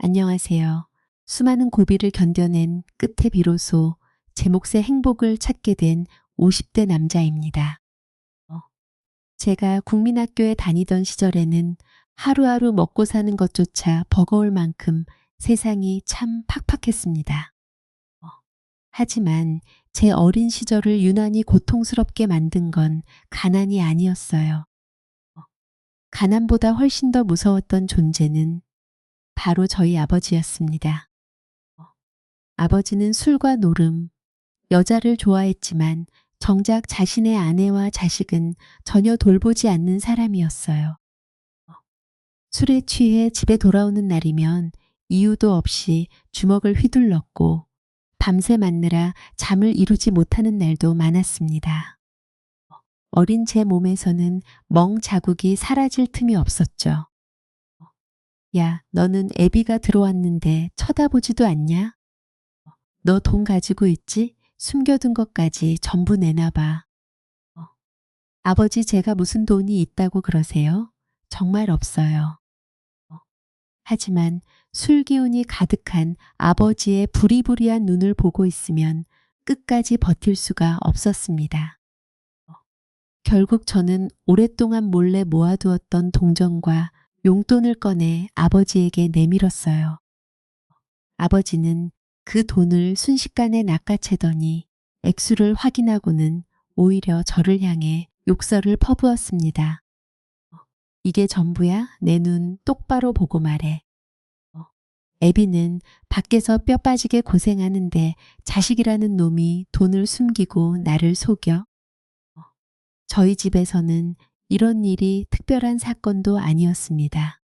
안녕하세요. 수많은 고비를 견뎌낸 끝에 비로소 제 몫의 행복을 찾게 된 50대 남자입니다. 어, 제가 국민학교에 다니던 시절에는 하루하루 먹고 사는 것조차 버거울 만큼 세상이 참 팍팍했습니다. 어, 하지만 제 어린 시절을 유난히 고통스럽게 만든 건 가난이 아니었어요. 어, 가난보다 훨씬 더 무서웠던 존재는 바로 저희 아버지였습니다. 아버지는 술과 노름, 여자를 좋아했지만 정작 자신의 아내와 자식은 전혀 돌보지 않는 사람이었어요. 술에 취해 집에 돌아오는 날이면 이유도 없이 주먹을 휘둘렀고 밤새 맞느라 잠을 이루지 못하는 날도 많았습니다. 어린 제 몸에서는 멍 자국이 사라질 틈이 없었죠. 야, 너는 애비가 들어왔는데 쳐다보지도 않냐? 너 돈 가지고 있지? 숨겨둔 것까지 전부 내놔봐. 어, 아버지 제가 무슨 돈이 있다고 그러세요? 정말 없어요. 어, 하지만 술 기운이 가득한 아버지의 부리부리한 눈을 보고 있으면 끝까지 버틸 수가 없었습니다. 어, 결국 저는 오랫동안 몰래 모아두었던 동전과 용돈을 꺼내 아버지에게 내밀었어요. 아버지는 그 돈을 순식간에 낚아채더니 액수를 확인하고는 오히려 저를 향해 욕설을 퍼부었습니다. 이게 전부야? 내 눈 똑바로 보고 말해. 애비는 밖에서 뼈 빠지게 고생하는데 자식이라는 놈이 돈을 숨기고 나를 속여? 저희 집에서는 이런 일이 특별한 사건도 아니었습니다.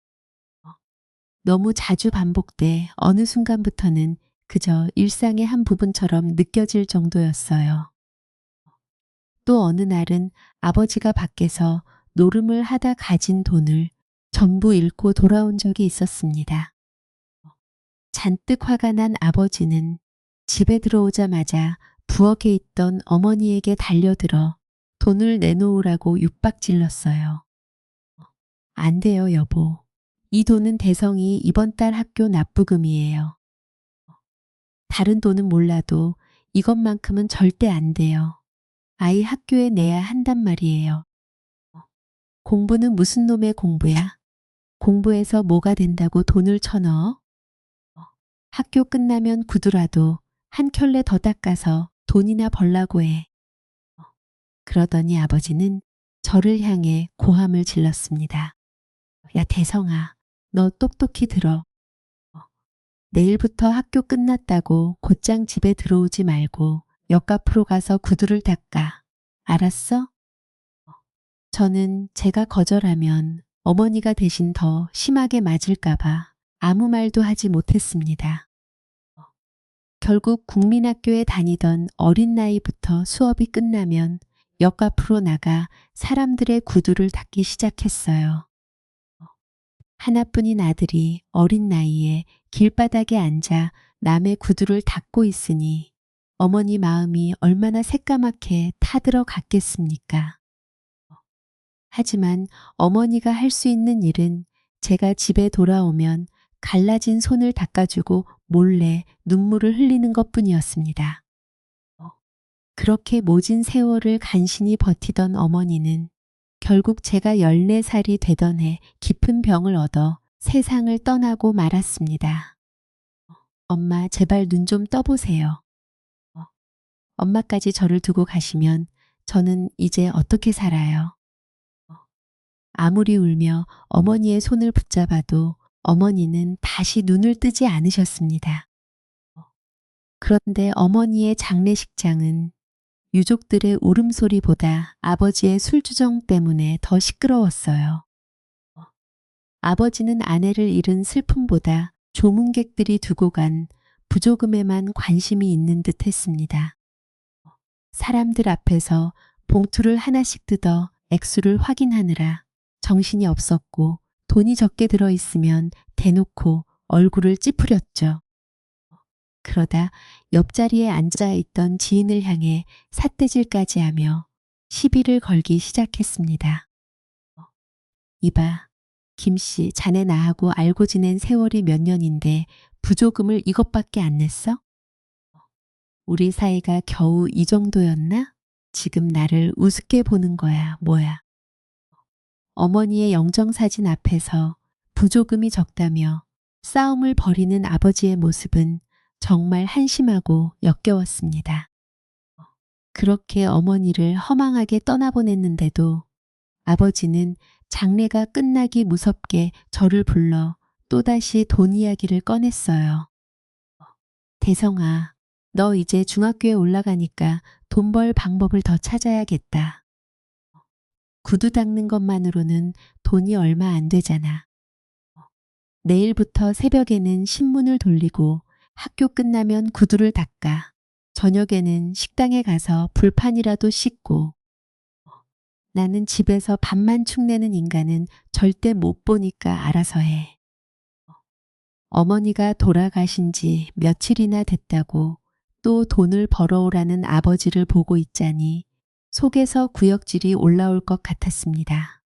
너무 자주 반복돼 어느 순간부터는 그저 일상의 한 부분처럼 느껴질 정도였어요. 또 어느 날은 아버지가 밖에서 노름을 하다 가진 돈을 전부 잃고 돌아온 적이 있었습니다. 잔뜩 화가 난 아버지는 집에 들어오자마자 부엌에 있던 어머니에게 달려들어 돈을 내놓으라고 육박질렀어요. 안 돼요, 여보. 이 돈은 대성이 이번 달 학교 납부금이에요. 다른 돈은 몰라도 이것만큼은 절대 안 돼요. 아이 학교에 내야 한단 말이에요. 공부는 무슨 놈의 공부야? 공부해서 뭐가 된다고 돈을 쳐넣어? 학교 끝나면 구두라도 한 켤레 더 닦아서 돈이나 벌라고 해. 그러더니 아버지는 저를 향해 고함을 질렀습니다. 야, 대성아, 너 똑똑히 들어. 내일부터 학교 끝났다고 곧장 집에 들어오지 말고 옆 앞으로 가서 구두를 닦아. 알았어? 저는 제가 거절하면 어머니가 대신 더 심하게 맞을까봐 아무 말도 하지 못했습니다. 결국 국민학교에 다니던 어린 나이부터 수업이 끝나면 옆 앞으로 나가 사람들의 구두를 닦기 시작했어요. 하나뿐인 아들이 어린 나이에 길바닥에 앉아 남의 구두를 닦고 있으니 어머니 마음이 얼마나 새까맣게 타들어 갔겠습니까? 하지만 어머니가 할 수 있는 일은 제가 집에 돌아오면 갈라진 손을 닦아주고 몰래 눈물을 흘리는 것뿐이었습니다. 그렇게 모진 세월을 간신히 버티던 어머니는 결국 제가 14살이 되던 해 깊은 병을 얻어 세상을 떠나고 말았습니다. 엄마, 제발 눈 좀 떠보세요. 엄마까지 저를 두고 가시면 저는 이제 어떻게 살아요? 아무리 울며 어머니의 손을 붙잡아도 어머니는 다시 눈을 뜨지 않으셨습니다. 그런데 어머니의 장례식장은 유족들의 울음소리보다 아버지의 술주정 때문에 더 시끄러웠어요. 아버지는 아내를 잃은 슬픔보다 조문객들이 두고 간 부조금에만 관심이 있는 듯 했습니다. 사람들 앞에서 봉투를 하나씩 뜯어 액수를 확인하느라 정신이 없었고 돈이 적게 들어있으면 대놓고 얼굴을 찌푸렸죠. 그러다 옆자리에 앉아있던 지인을 향해 삿대질까지 하며 시비를 걸기 시작했습니다. 이봐, 김씨, 자네 나하고 알고 지낸 세월이 몇 년인데 부조금을 이것밖에 안 냈어? 우리 사이가 겨우 이 정도였나? 지금 나를 우습게 보는 거야, 뭐야. 어머니의 영정사진 앞에서 부조금이 적다며 싸움을 벌이는 아버지의 모습은 정말 한심하고 역겨웠습니다. 그렇게 어머니를 허망하게 떠나보냈는데도 아버지는 장례가 끝나기 무섭게 저를 불러 또다시 돈 이야기를 꺼냈어요. 대성아, 너 이제 중학교에 올라가니까 돈 벌 방법을 더 찾아야겠다. 구두 닦는 것만으로는 돈이 얼마 안 되잖아. 내일부터 새벽에는 신문을 돌리고 학교 끝나면 구두를 닦아. 저녁에는 식당에 가서 불판이라도 씻고. 나는 집에서 밥만 축내는 인간은 절대 못 보니까 알아서 해. 어머니가 돌아가신 지 며칠이나 됐다고 또 돈을 벌어오라는 아버지를 보고 있자니 속에서 구역질이 올라올 것 같았습니다.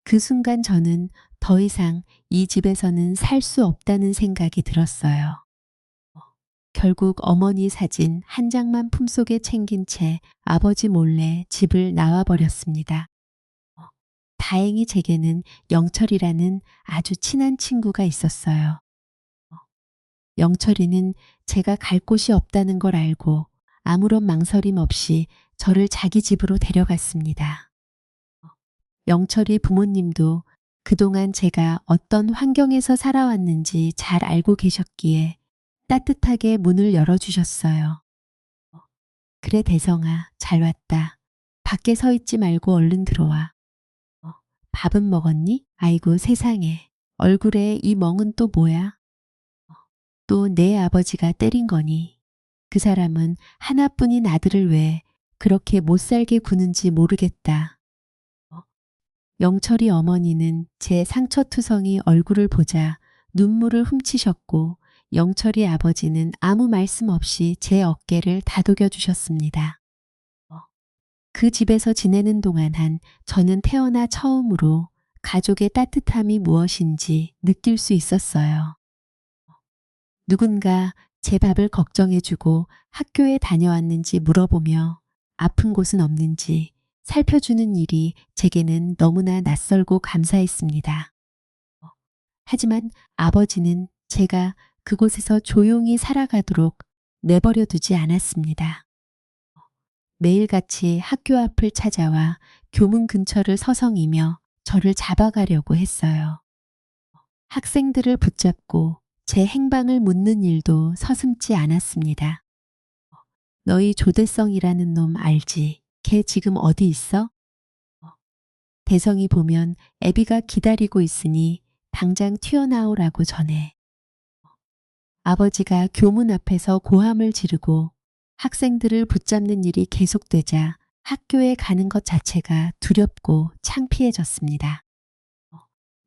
그 순간 저는 더 이상 이 집에서는 살 수 없다는 생각이 들었어요. 결국 어머니 사진 한 장만 품속에 챙긴 채 아버지 몰래 집을 나와버렸습니다. 다행히 제게는 영철이라는 아주 친한 친구가 있었어요. 영철이는 제가 갈 곳이 없다는 걸 알고 아무런 망설임 없이 저를 자기 집으로 데려갔습니다. 영철이 부모님도 그동안 제가 어떤 환경에서 살아왔는지 잘 알고 계셨기에 따뜻하게 문을 열어주셨어요. 그래 대성아, 잘 왔다. 밖에 서 있지 말고 얼른 들어와. 밥은 먹었니? 아이고 세상에. 얼굴에 이 멍은 또 뭐야? 또 내 아버지가 때린 거니. 그 사람은 하나뿐인 아들을 왜 그렇게 못살게 구는지 모르겠다. 영철이 어머니는 제 상처투성이 얼굴을 보자 눈물을 훔치셨고 영철이 아버지는 아무 말씀 없이 제 어깨를 다독여 주셨습니다. 그 집에서 지내는 동안 저는 태어나 처음으로 가족의 따뜻함이 무엇인지 느낄 수 있었어요. 누군가 제 밥을 걱정해주고 학교에 다녀왔는지 물어보며 아픈 곳은 없는지 살펴주는 일이 제게는 너무나 낯설고 감사했습니다. 하지만 아버지는 제가 그곳에서 조용히 살아가도록 내버려 두지 않았습니다. 매일같이 학교 앞을 찾아와 교문 근처를 서성이며 저를 잡아가려고 했어요. 학생들을 붙잡고 제 행방을 묻는 일도 서슴지 않았습니다. 너희 조대성이라는 놈 알지? 걔 지금 어디 있어? 대성이 보면 애비가 기다리고 있으니 당장 튀어나오라고 전해. 아버지가 교문 앞에서 고함을 지르고 학생들을 붙잡는 일이 계속되자 학교에 가는 것 자체가 두렵고 창피해졌습니다.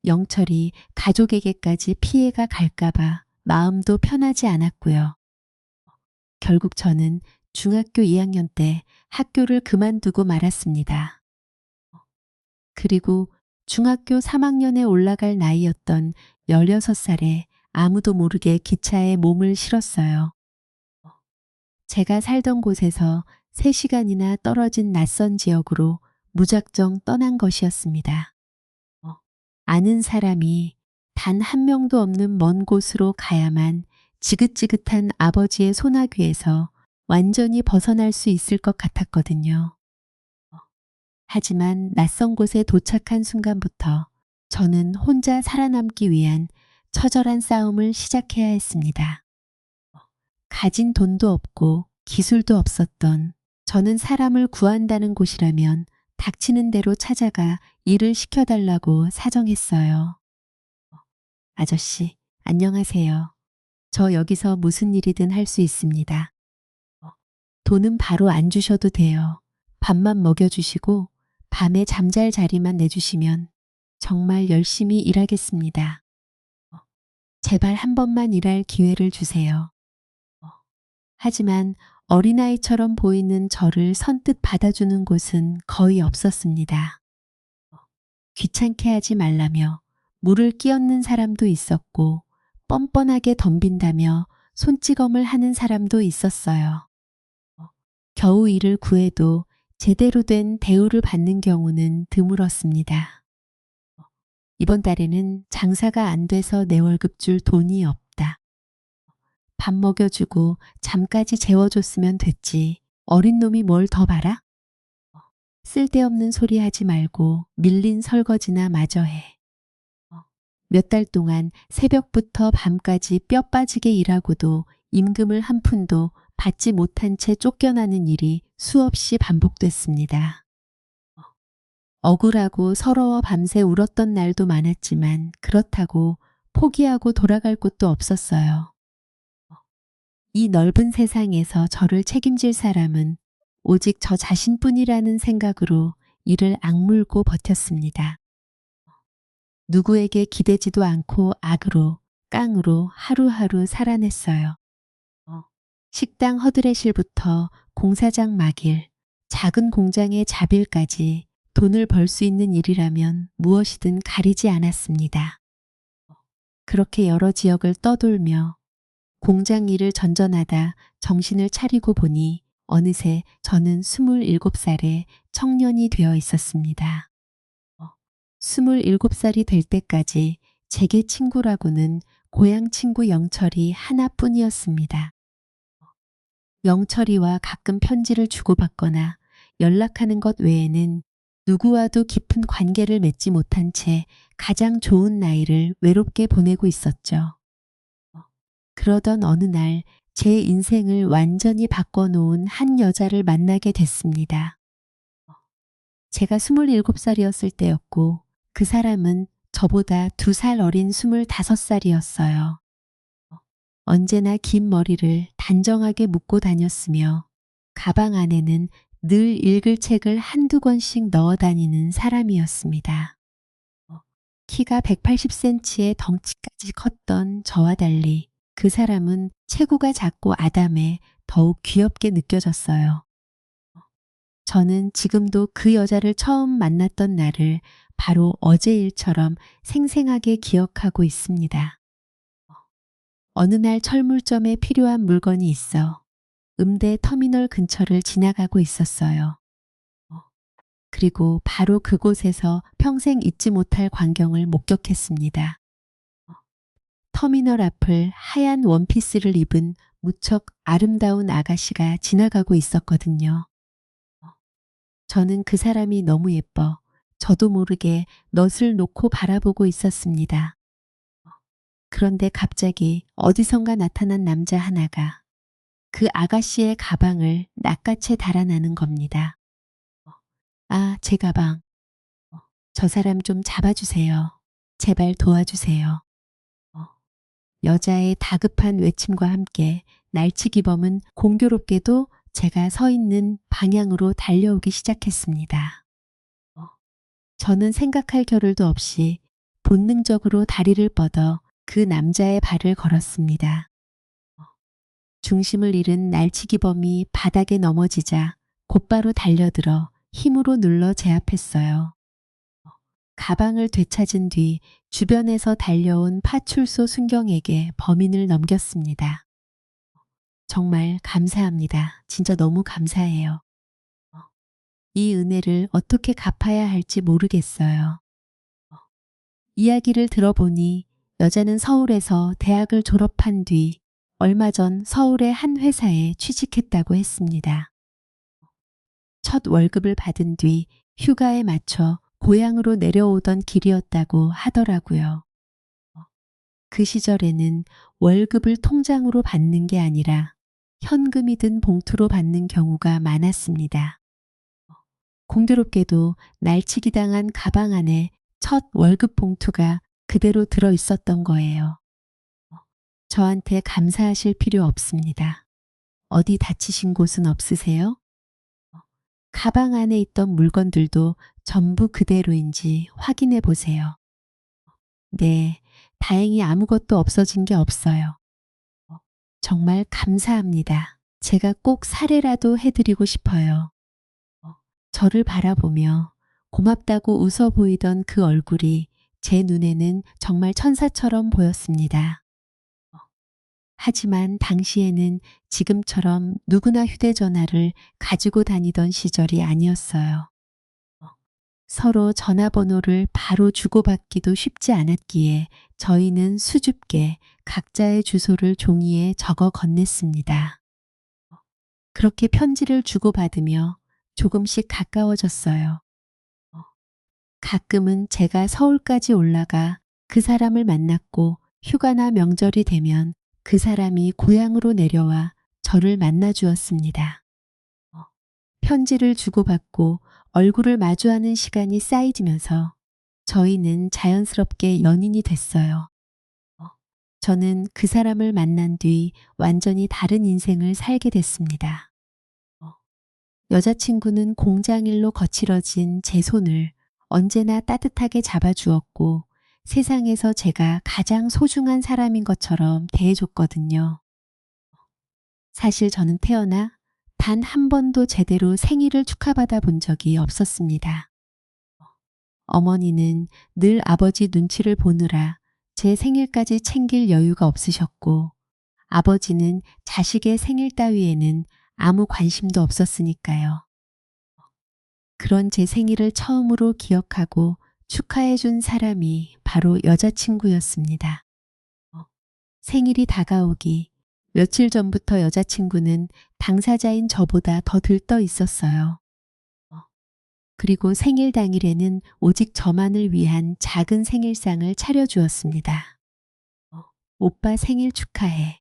영철이 가족에게까지 피해가 갈까봐 마음도 편하지 않았고요. 결국 저는 중학교 2학년 때 학교를 그만두고 말았습니다. 그리고 중학교 3학년에 올라갈 나이였던 16살에 아무도 모르게 기차에 몸을 실었어요. 제가 살던 곳에서 3시간이나 떨어진 낯선 지역으로 무작정 떠난 것이었습니다. 아는 사람이 단 한 명도 없는 먼 곳으로 가야만 지긋지긋한 아버지의 소나귀에서 완전히 벗어날 수 있을 것 같았거든요. 하지만 낯선 곳에 도착한 순간부터 저는 혼자 살아남기 위한 처절한 싸움을 시작해야 했습니다. 가진 돈도 없고 기술도 없었던 저는 사람을 구한다는 곳이라면 닥치는 대로 찾아가 일을 시켜달라고 사정했어요. 아저씨, 안녕하세요. 저 여기서 무슨 일이든 할 수 있습니다. 돈은 바로 안 주셔도 돼요. 밥만 먹여주시고 밤에 잠잘 자리만 내주시면 정말 열심히 일하겠습니다. 제발 한 번만 일할 기회를 주세요. 하지만 어린아이처럼 보이는 저를 선뜻 받아주는 곳은 거의 없었습니다. 귀찮게 하지 말라며 물을 끼얹는 사람도 있었고 뻔뻔하게 덤빈다며 손찌검을 하는 사람도 있었어요. 겨우 일을 구해도 제대로 된 대우를 받는 경우는 드물었습니다. 이번 달에는 장사가 안 돼서 내 월급 줄 돈이 없다. 밥 먹여주고 잠까지 재워줬으면 됐지. 어린 놈이 뭘 더 바라? 쓸데없는 소리 하지 말고 밀린 설거지나 마저 해. 몇 달 동안 새벽부터 밤까지 뼈 빠지게 일하고도 임금을 한 푼도 받지 못한 채 쫓겨나는 일이 수없이 반복됐습니다. 억울하고 서러워 밤새 울었던 날도 많았지만 그렇다고 포기하고 돌아갈 곳도 없었어요. 이 넓은 세상에서 저를 책임질 사람은 오직 저 자신뿐이라는 생각으로 이를 악물고 버텼습니다. 누구에게 기대지도 않고 악으로, 깡으로 하루하루 살아냈어요. 식당 허드레실부터 공사장 막일, 작은 공장의 자빌까지 돈을 벌 수 있는 일이라면 무엇이든 가리지 않았습니다. 그렇게 여러 지역을 떠돌며 공장 일을 전전하다 정신을 차리고 보니 어느새 저는 27살의 청년이 되어 있었습니다. 27살이 될 때까지 제게 친구라고는 고향 친구 영철이 하나뿐이었습니다. 영철이와 가끔 편지를 주고받거나 연락하는 것 외에는 누구와도 깊은 관계를 맺지 못한 채 가장 좋은 나이를 외롭게 보내고 있었죠. 그러던 어느 날 제 인생을 완전히 바꿔놓은 한 여자를 만나게 됐습니다. 제가 27살이었을 때였고 그 사람은 저보다 2살 어린 25살이었어요. 언제나 긴 머리를 단정하게 묶고 다녔으며 가방 안에는 늘 읽을 책을 한두 권씩 넣어 다니는 사람이었습니다. 키가 180cm에 덩치까지 컸던 저와 달리 그 사람은 체구가 작고 아담해 더욱 귀엽게 느껴졌어요. 저는 지금도 그 여자를 처음 만났던 날을 바로 어제 일처럼 생생하게 기억하고 있습니다. 어느 날 철물점에 필요한 물건이 있어 음대 터미널 근처를 지나가고 있었어요. 그리고 바로 그곳에서 평생 잊지 못할 광경을 목격했습니다. 터미널 앞을 하얀 원피스를 입은 무척 아름다운 아가씨가 지나가고 있었거든요. 저는 그 사람이 너무 예뻐 저도 모르게 넛을 놓고 바라보고 있었습니다. 그런데 갑자기 어디선가 나타난 남자 하나가 그 아가씨의 가방을 낚아채 달아나는 겁니다. 아, 제 가방. 저 사람 좀 잡아주세요. 제발 도와주세요. 여자의 다급한 외침과 함께 날치기범은 공교롭게도 제가 서 있는 방향으로 달려오기 시작했습니다. 저는 생각할 겨를도 없이 본능적으로 다리를 뻗어 그 남자의 발을 걸었습니다. 중심을 잃은 날치기범이 바닥에 넘어지자 곧바로 달려들어 힘으로 눌러 제압했어요. 가방을 되찾은 뒤 주변에서 달려온 파출소 순경에게 범인을 넘겼습니다. 정말 감사합니다. 진짜 너무 감사해요. 이 은혜를 어떻게 갚아야 할지 모르겠어요. 이야기를 들어보니 여자는 서울에서 대학을 졸업한 뒤 얼마 전 서울의 한 회사에 취직했다고 했습니다. 첫 월급을 받은 뒤 휴가에 맞춰 고향으로 내려오던 길이었다고 하더라고요. 그 시절에는 월급을 통장으로 받는 게 아니라 현금이 든 봉투로 받는 경우가 많았습니다. 공교롭게도 날치기 당한 가방 안에 첫 월급 봉투가 그대로 들어 있었던 거예요. 저한테 감사하실 필요 없습니다. 어디 다치신 곳은 없으세요? 가방 안에 있던 물건들도 전부 그대로인지 확인해 보세요. 네, 다행히 아무것도 없어진 게 없어요. 정말 감사합니다. 제가 꼭 사례라도 해드리고 싶어요. 저를 바라보며 고맙다고 웃어 보이던 그 얼굴이 제 눈에는 정말 천사처럼 보였습니다. 하지만 당시에는 지금처럼 누구나 휴대전화를 가지고 다니던 시절이 아니었어요. 서로 전화번호를 바로 주고받기도 쉽지 않았기에 저희는 수줍게 각자의 주소를 종이에 적어 건넸습니다. 그렇게 편지를 주고받으며 조금씩 가까워졌어요. 가끔은 제가 서울까지 올라가 그 사람을 만났고 휴가나 명절이 되면 그 사람이 고향으로 내려와 저를 만나 주었습니다. 편지를 주고받고 얼굴을 마주하는 시간이 쌓이면서 저희는 자연스럽게 연인이 됐어요. 저는 그 사람을 만난 뒤 완전히 다른 인생을 살게 됐습니다. 여자친구는 공장일로 거칠어진 제 손을 언제나 따뜻하게 잡아주었고 세상에서 제가 가장 소중한 사람인 것처럼 대해줬거든요. 사실 저는 태어나 단 한 번도 제대로 생일을 축하받아 본 적이 없었습니다. 어머니는 늘 아버지 눈치를 보느라 제 생일까지 챙길 여유가 없으셨고 아버지는 자식의 생일 따위에는 아무 관심도 없었으니까요. 그런 제 생일을 처음으로 기억하고 축하해 준 사람이 바로 여자친구였습니다. 생일이 다가오기 며칠 전부터 여자친구는 당사자인 저보다 더 들떠 있었어요. 그리고 생일 당일에는 오직 저만을 위한 작은 생일상을 차려주었습니다. 오빠 생일 축하해.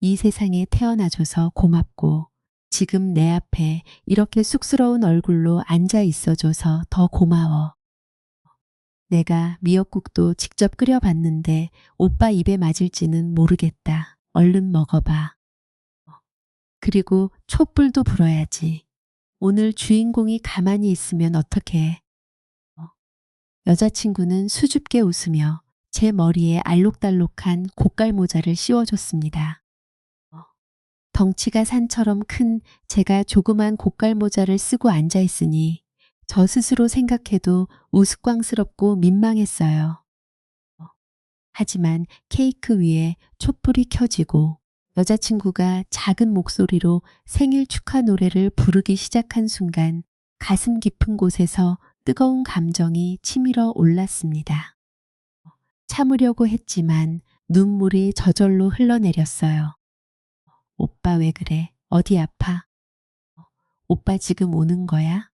이 세상에 태어나줘서 고맙고 지금 내 앞에 이렇게 쑥스러운 얼굴로 앉아 있어줘서 더 고마워. 내가 미역국도 직접 끓여봤는데 오빠 입에 맞을지는 모르겠다. 얼른 먹어봐. 그리고 촛불도 불어야지. 오늘 주인공이 가만히 있으면 어떡해. 여자친구는 수줍게 웃으며 제 머리에 알록달록한 고깔 모자를 씌워줬습니다. 덩치가 산처럼 큰 제가 조그만 고깔 모자를 쓰고 앉아 있으니 저 스스로 생각해도 우스꽝스럽고 민망했어요. 하지만 케이크 위에 촛불이 켜지고 여자친구가 작은 목소리로 생일 축하 노래를 부르기 시작한 순간 가슴 깊은 곳에서 뜨거운 감정이 치밀어 올랐습니다. 참으려고 했지만 눈물이 저절로 흘러내렸어요. 오빠 왜 그래? 어디 아파? 오빠 지금 우는 거야?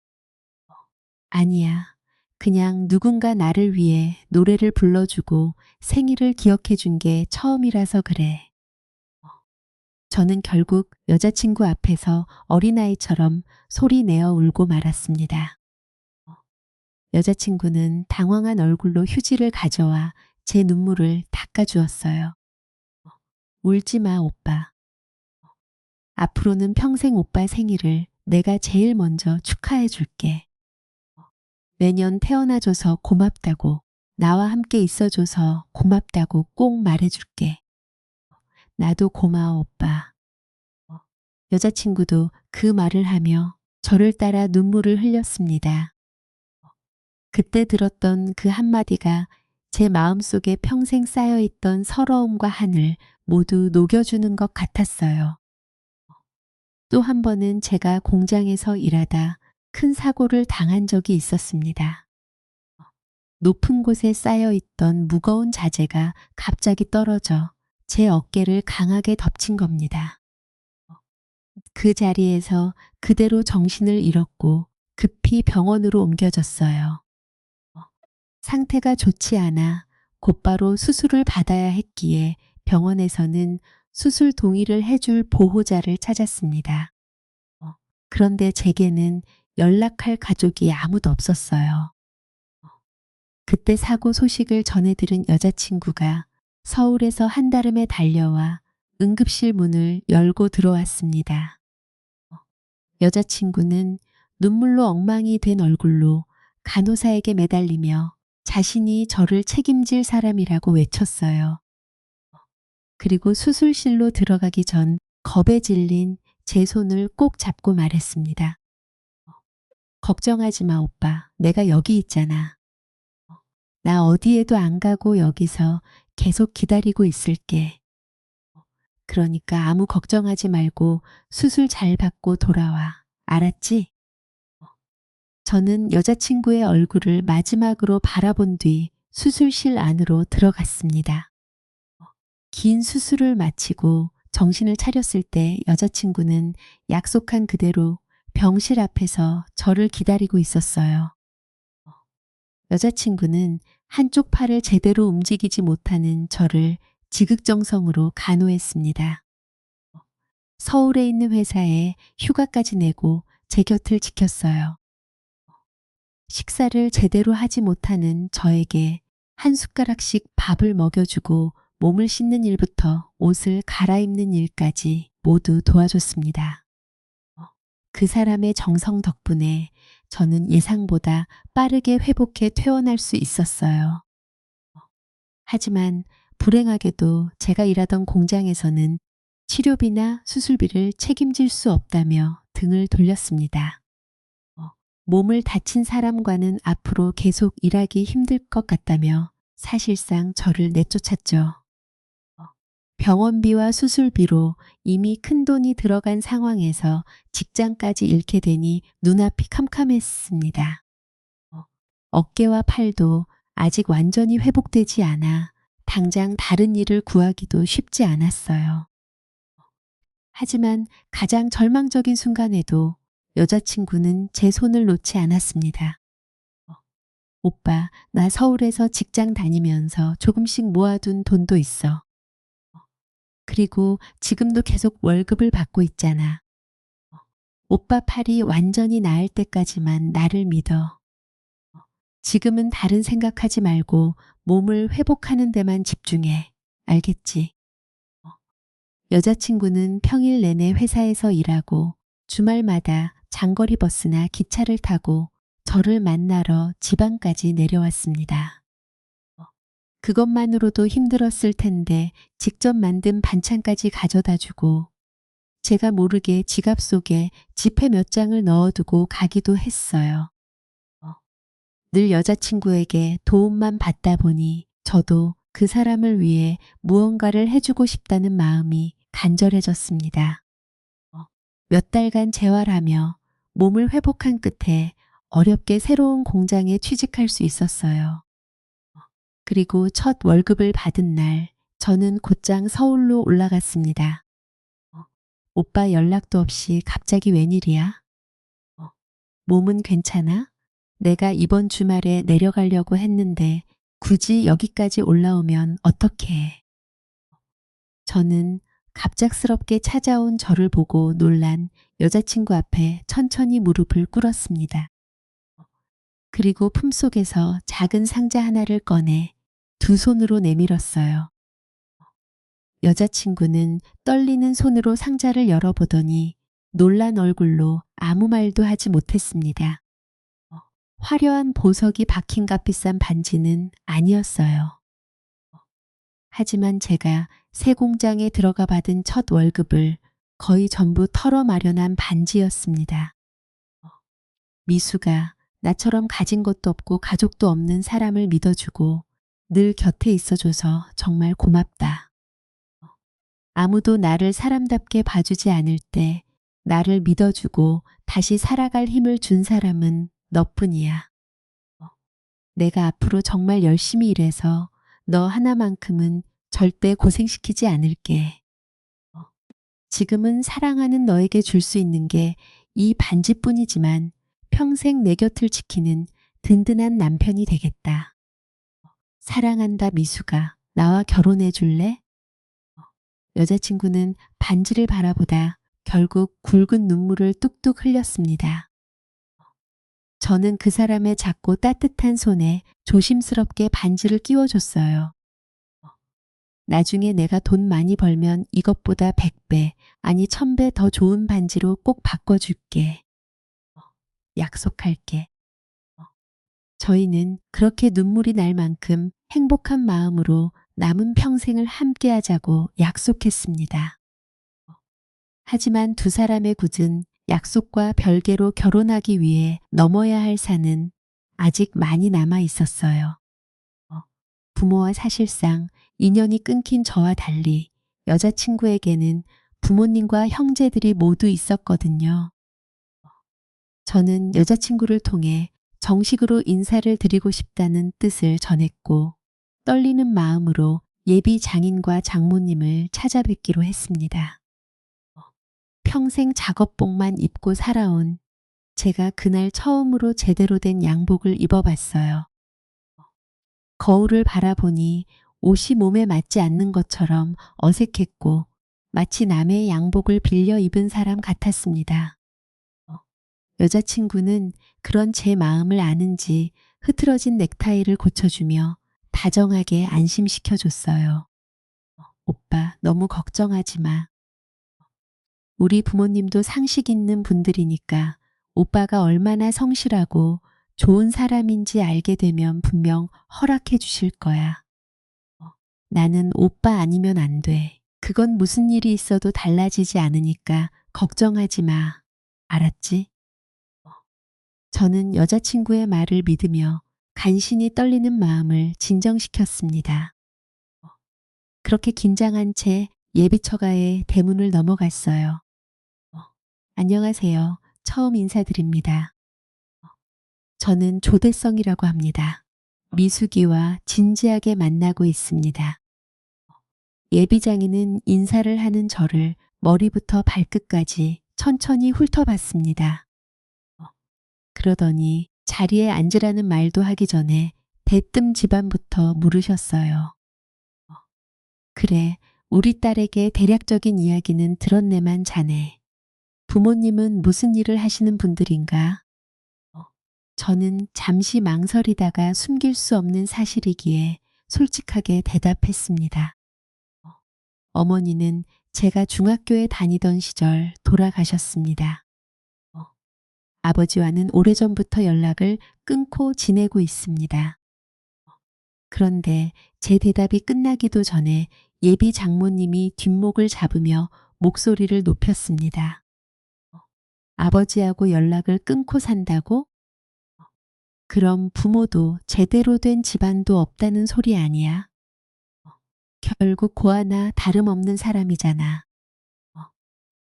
아니야. 그냥 누군가 나를 위해 노래를 불러주고 생일을 기억해 준 게 처음이라서 그래. 저는 결국 여자친구 앞에서 어린아이처럼 소리 내어 울고 말았습니다. 여자친구는 당황한 얼굴로 휴지를 가져와 제 눈물을 닦아주었어요. 울지 마, 오빠. 앞으로는 평생 오빠 생일을 내가 제일 먼저 축하해 줄게. 매년 태어나줘서 고맙다고, 나와 함께 있어줘서 고맙다고 꼭 말해줄게. 나도 고마워, 오빠. 여자친구도 그 말을 하며 저를 따라 눈물을 흘렸습니다. 그때 들었던 그 한마디가 제 마음속에 평생 쌓여있던 서러움과 한을 모두 녹여주는 것 같았어요. 또 한 번은 제가 공장에서 일하다 큰 사고를 당한 적이 있었습니다. 높은 곳에 쌓여있던 무거운 자재가 갑자기 떨어져 제 어깨를 강하게 덮친 겁니다. 그 자리에서 그대로 정신을 잃었고 급히 병원으로 옮겨졌어요. 상태가 좋지 않아 곧바로 수술을 받아야 했기에 병원에서는 수술 동의를 해줄 보호자를 찾았습니다. 그런데 제게는 연락할 가족이 아무도 없었어요. 그때 사고 소식을 전해 들은 여자친구가 서울에서 한달음에 달려와 응급실 문을 열고 들어왔습니다. 여자친구는 눈물로 엉망이 된 얼굴로 간호사에게 매달리며 자신이 저를 책임질 사람이라고 외쳤어요. 그리고 수술실로 들어가기 전 겁에 질린 제 손을 꼭 잡고 말했습니다. 걱정하지 마, 오빠. 내가 여기 있잖아. 나 어디에도 안 가고 여기서 계속 기다리고 있을게. 그러니까 아무 걱정하지 말고 수술 잘 받고 돌아와. 알았지? 저는 여자친구의 얼굴을 마지막으로 바라본 뒤 수술실 안으로 들어갔습니다. 긴 수술을 마치고 정신을 차렸을 때 여자친구는 약속한 그대로 병실 앞에서 저를 기다리고 있었어요. 여자친구는 한쪽 팔을 제대로 움직이지 못하는 저를 지극정성으로 간호했습니다. 서울에 있는 회사에 휴가까지 내고 제 곁을 지켰어요. 식사를 제대로 하지 못하는 저에게 한 숟가락씩 밥을 먹여주고 몸을 씻는 일부터 옷을 갈아입는 일까지 모두 도와줬습니다. 그 사람의 정성 덕분에 저는 예상보다 빠르게 회복해 퇴원할 수 있었어요. 하지만 불행하게도 제가 일하던 공장에서는 치료비나 수술비를 책임질 수 없다며 등을 돌렸습니다. 몸을 다친 사람과는 앞으로 계속 일하기 힘들 것 같다며 사실상 저를 내쫓았죠. 병원비와 수술비로 이미 큰돈이 들어간 상황에서 직장까지 잃게 되니 눈앞이 캄캄했습니다. 어깨와 팔도 아직 완전히 회복되지 않아 당장 다른 일을 구하기도 쉽지 않았어요. 하지만 가장 절망적인 순간에도 여자친구는 제 손을 놓지 않았습니다. 오빠, 나 서울에서 직장 다니면서 조금씩 모아둔 돈도 있어. 그리고 지금도 계속 월급을 받고 있잖아. 오빠 팔이 완전히 나을 때까지만 나를 믿어. 지금은 다른 생각하지 말고 몸을 회복하는 데만 집중해. 알겠지? 여자친구는 평일 내내 회사에서 일하고 주말마다 장거리 버스나 기차를 타고 저를 만나러 지방까지 내려왔습니다. 그것만으로도 힘들었을 텐데 직접 만든 반찬까지 가져다 주고 제가 모르게 지갑 속에 지폐 몇 장을 넣어두고 가기도 했어요. 늘 여자친구에게 도움만 받다 보니 저도 그 사람을 위해 무언가를 해주고 싶다는 마음이 간절해졌습니다. 몇 달간 재활하며 몸을 회복한 끝에 어렵게 새로운 공장에 취직할 수 있었어요. 그리고 첫 월급을 받은 날 저는 곧장 서울로 올라갔습니다. 오빠 연락도 없이 갑자기 웬일이야? 몸은 괜찮아? 내가 이번 주말에 내려가려고 했는데 굳이 여기까지 올라오면 어떻게 해? 저는 갑작스럽게 찾아온 저를 보고 놀란 여자친구 앞에 천천히 무릎을 꿇었습니다. 그리고 품속에서 작은 상자 하나를 꺼내 두 손으로 내밀었어요. 여자친구는 떨리는 손으로 상자를 열어보더니 놀란 얼굴로 아무 말도 하지 못했습니다. 화려한 보석이 박힌 값비싼 반지는 아니었어요. 하지만 제가 새 공장에 들어가 받은 첫 월급을 거의 전부 털어 마련한 반지였습니다. 미수가 나처럼 가진 것도 없고 가족도 없는 사람을 믿어주고 늘 곁에 있어줘서 정말 고맙다. 아무도 나를 사람답게 봐주지 않을 때 나를 믿어주고 다시 살아갈 힘을 준 사람은 너뿐이야. 내가 앞으로 정말 열심히 일해서 너 하나만큼은 절대 고생시키지 않을게. 지금은 사랑하는 너에게 줄 수 있는 게 이 반지뿐이지만 평생 내 곁을 지키는 든든한 남편이 되겠다. 사랑한다 미수가. 나와 결혼해 줄래? 여자친구는 반지를 바라보다 결국 굵은 눈물을 뚝뚝 흘렸습니다. 저는 그 사람의 작고 따뜻한 손에 조심스럽게 반지를 끼워줬어요. 나중에 내가 돈 많이 벌면 이것보다 100배, 아니 1000배 더 좋은 반지로 꼭 바꿔줄게. 약속할게. 저희는 그렇게 눈물이 날 만큼 행복한 마음으로 남은 평생을 함께하자고 약속했습니다. 하지만 두 사람의 굳은 약속과 별개로 결혼하기 위해 넘어야 할 산은 아직 많이 남아 있었어요. 부모와 사실상 인연이 끊긴 저와 달리 여자친구에게는 부모님과 형제들이 모두 있었거든요. 저는 여자친구를 통해 정식으로 인사를 드리고 싶다는 뜻을 전했고 떨리는 마음으로 예비 장인과 장모님을 찾아뵙기로 했습니다. 평생 작업복만 입고 살아온 제가 그날 처음으로 제대로 된 양복을 입어봤어요. 거울을 바라보니 옷이 몸에 맞지 않는 것처럼 어색했고 마치 남의 양복을 빌려 입은 사람 같았습니다. 여자친구는 그런 제 마음을 아는지 흐트러진 넥타이를 고쳐주며 다정하게 안심시켜줬어요. 오빠, 너무 걱정하지 마. 우리 부모님도 상식 있는 분들이니까 오빠가 얼마나 성실하고 좋은 사람인지 알게 되면 분명 허락해 주실 거야. 나는 오빠 아니면 안 돼. 그건 무슨 일이 있어도 달라지지 않으니까 걱정하지 마. 알았지? 저는 여자친구의 말을 믿으며 간신히 떨리는 마음을 진정시켰습니다. 그렇게 긴장한 채 예비처가의 대문을 넘어갔어요. 안녕하세요. 처음 인사드립니다. 저는 조대성이라고 합니다. 미숙이와 진지하게 만나고 있습니다. 예비장인은 인사를 하는 저를 머리부터 발끝까지 천천히 훑어봤습니다. 그러더니 자리에 앉으라는 말도 하기 전에 대뜸 집안부터 물으셨어요. 그래, 우리 딸에게 대략적인 이야기는 들었네만 자네. 부모님은 무슨 일을 하시는 분들인가? 저는 잠시 망설이다가 숨길 수 없는 사실이기에 솔직하게 대답했습니다. 어머니는 제가 중학교에 다니던 시절 돌아가셨습니다. 아버지와는 오래전부터 연락을 끊고 지내고 있습니다. 그런데 제 대답이 끝나기도 전에 예비 장모님이 뒷목을 잡으며 목소리를 높였습니다. 아버지하고 연락을 끊고 산다고? 그럼 부모도 제대로 된 집안도 없다는 소리 아니야? 결국 고아나 다름없는 사람이잖아.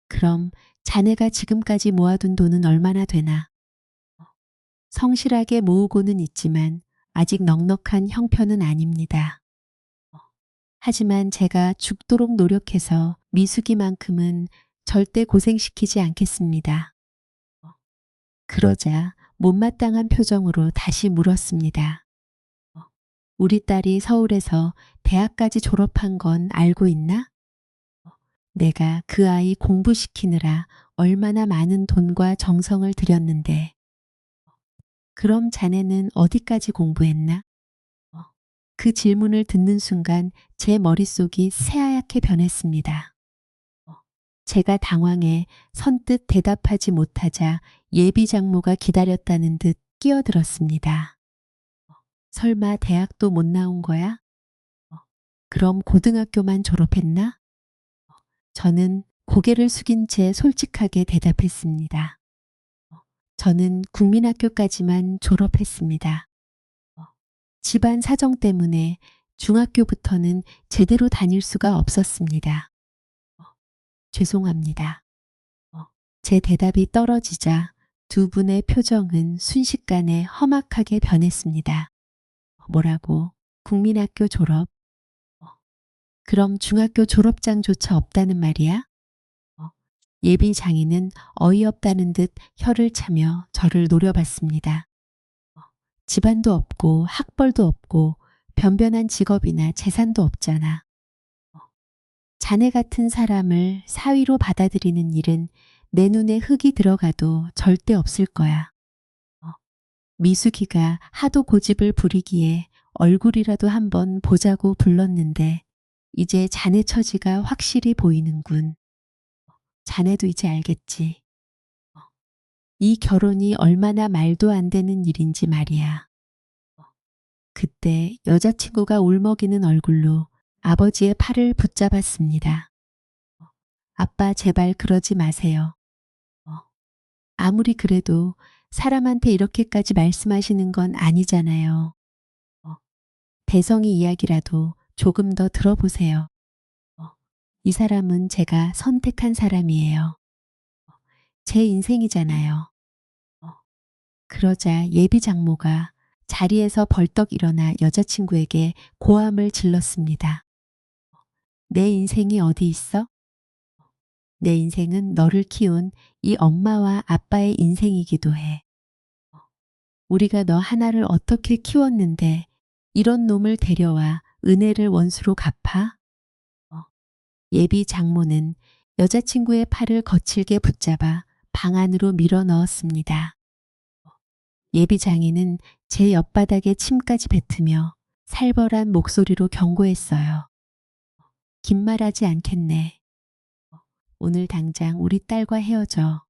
그럼 자네가 지금까지 모아둔 돈은 얼마나 되나? 성실하게 모으고는 있지만 아직 넉넉한 형편은 아닙니다. 하지만 제가 죽도록 노력해서 미숙이만큼은 절대 고생시키지 않겠습니다. 그러자 못마땅한 표정으로 다시 물었습니다. 우리 딸이 서울에서 대학까지 졸업한 건 알고 있나? 내가 그 아이 공부시키느라 얼마나 많은 돈과 정성을 들였는데. 그럼 자네는 어디까지 공부했나? 그 질문을 듣는 순간 제 머릿속이 새하얗게 변했습니다. 제가 당황해 선뜻 대답하지 못하자 예비 장모가 기다렸다는 듯 끼어들었습니다. 설마 대학도 못 나온 거야? 그럼 고등학교만 졸업했나? 저는 고개를 숙인 채 솔직하게 대답했습니다. 저는 국민학교까지만 졸업했습니다. 집안 사정 때문에 중학교부터는 제대로 다닐 수가 없었습니다. 죄송합니다. 제 대답이 떨어지자 두 분의 표정은 순식간에 험악하게 변했습니다. 뭐라고? 국민학교 졸업? 그럼 중학교 졸업장조차 없다는 말이야? 예비 장인은 어이없다는 듯 혀를 차며 저를 노려봤습니다. 집안도 없고 학벌도 없고 변변한 직업이나 재산도 없잖아. 자네 같은 사람을 사위로 받아들이는 일은 내 눈에 흙이 들어가도 절대 없을 거야. 미숙이가 하도 고집을 부리기에 얼굴이라도 한번 보자고 불렀는데 이제 자네 처지가 확실히 보이는군. 자네도 이제 알겠지. 이 결혼이 얼마나 말도 안 되는 일인지 말이야. 그때 여자친구가 울먹이는 얼굴로 아버지의 팔을 붙잡았습니다. 아빠 제발 그러지 마세요. 아무리 그래도 사람한테 이렇게까지 말씀하시는 건 아니잖아요. 대성이 이야기라도 조금 더 들어보세요. 이 사람은 제가 선택한 사람이에요. 제 인생이잖아요. 그러자 예비 장모가 자리에서 벌떡 일어나 여자친구에게 고함을 질렀습니다. 내 인생이 어디 있어? 내 인생은 너를 키운 이 엄마와 아빠의 인생이기도 해. 우리가 너 하나를 어떻게 키웠는데 이런 놈을 데려와 은혜를 원수로 갚아? 예비 장모는 여자친구의 팔을 거칠게 붙잡아 방 안으로 밀어 넣었습니다. 예비 장인은 제 옆바닥에 침까지 뱉으며 살벌한 목소리로 경고했어요. 긴 말하지 않겠네. 오늘 당장 우리 딸과 헤어져.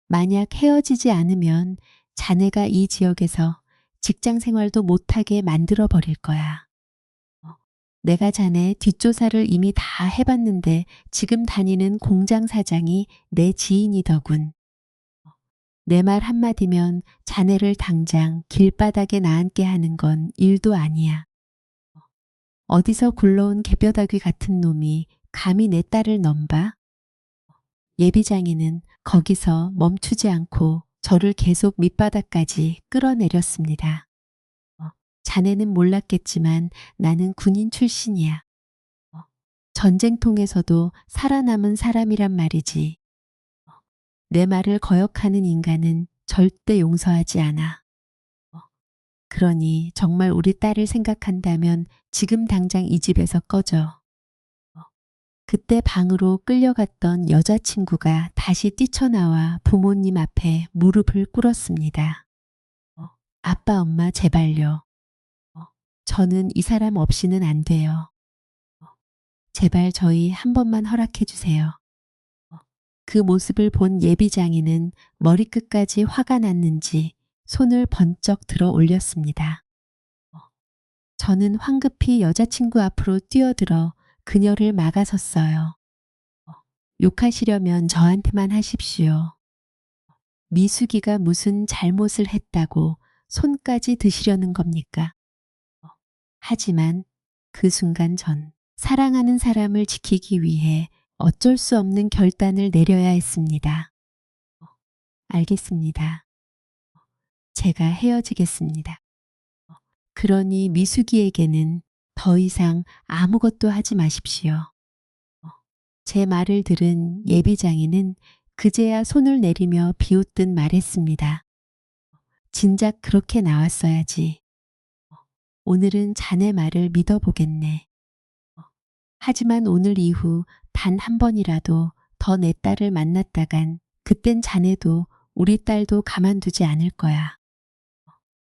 만약 헤어지지 않으면 자네가 이 지역에서 직장 생활도 못하게 만들어 버릴 거야. 내가 자네 뒷조사를 이미 다 해봤는데 지금 다니는 공장 사장이 내 지인이더군. 내 말 한마디면 자네를 당장 길바닥에 나앉게 하는 건 일도 아니야. 어디서 굴러온 개뼈다귀 같은 놈이 감히 내 딸을 넘봐? 예비장인은 거기서 멈추지 않고 저를 계속 밑바닥까지 끌어내렸습니다. 자네는 몰랐겠지만 나는 군인 출신이야. 전쟁통에서도 살아남은 사람이란 말이지. 내 말을 거역하는 인간은 절대 용서하지 않아. 그러니 정말 우리 딸을 생각한다면 지금 당장 이 집에서 꺼져. 그때 방으로 끌려갔던 여자친구가 다시 뛰쳐나와 부모님 앞에 무릎을 꿇었습니다. 아빠, 엄마, 제발요. 저는 이 사람 없이는 안 돼요. 제발 저희 한 번만 허락해 주세요. 그 모습을 본 예비장인은 머리끝까지 화가 났는지 손을 번쩍 들어 올렸습니다. 저는 황급히 여자친구 앞으로 뛰어들어 그녀를 막아섰어요. 욕하시려면 저한테만 하십시오. 미숙이가 무슨 잘못을 했다고 손까지 드시려는 겁니까? 하지만 그 순간 전 사랑하는 사람을 지키기 위해 어쩔 수 없는 결단을 내려야 했습니다. 알겠습니다. 제가 헤어지겠습니다. 그러니 미숙이에게는 더 이상 아무것도 하지 마십시오. 제 말을 들은 예비장인은 그제야 손을 내리며 비웃듯 말했습니다. 진작 그렇게 나왔어야지. 오늘은 자네 말을 믿어보겠네. 하지만 오늘 이후 단 한 번이라도 더 내 딸을 만났다간 그땐 자네도 우리 딸도 가만두지 않을 거야.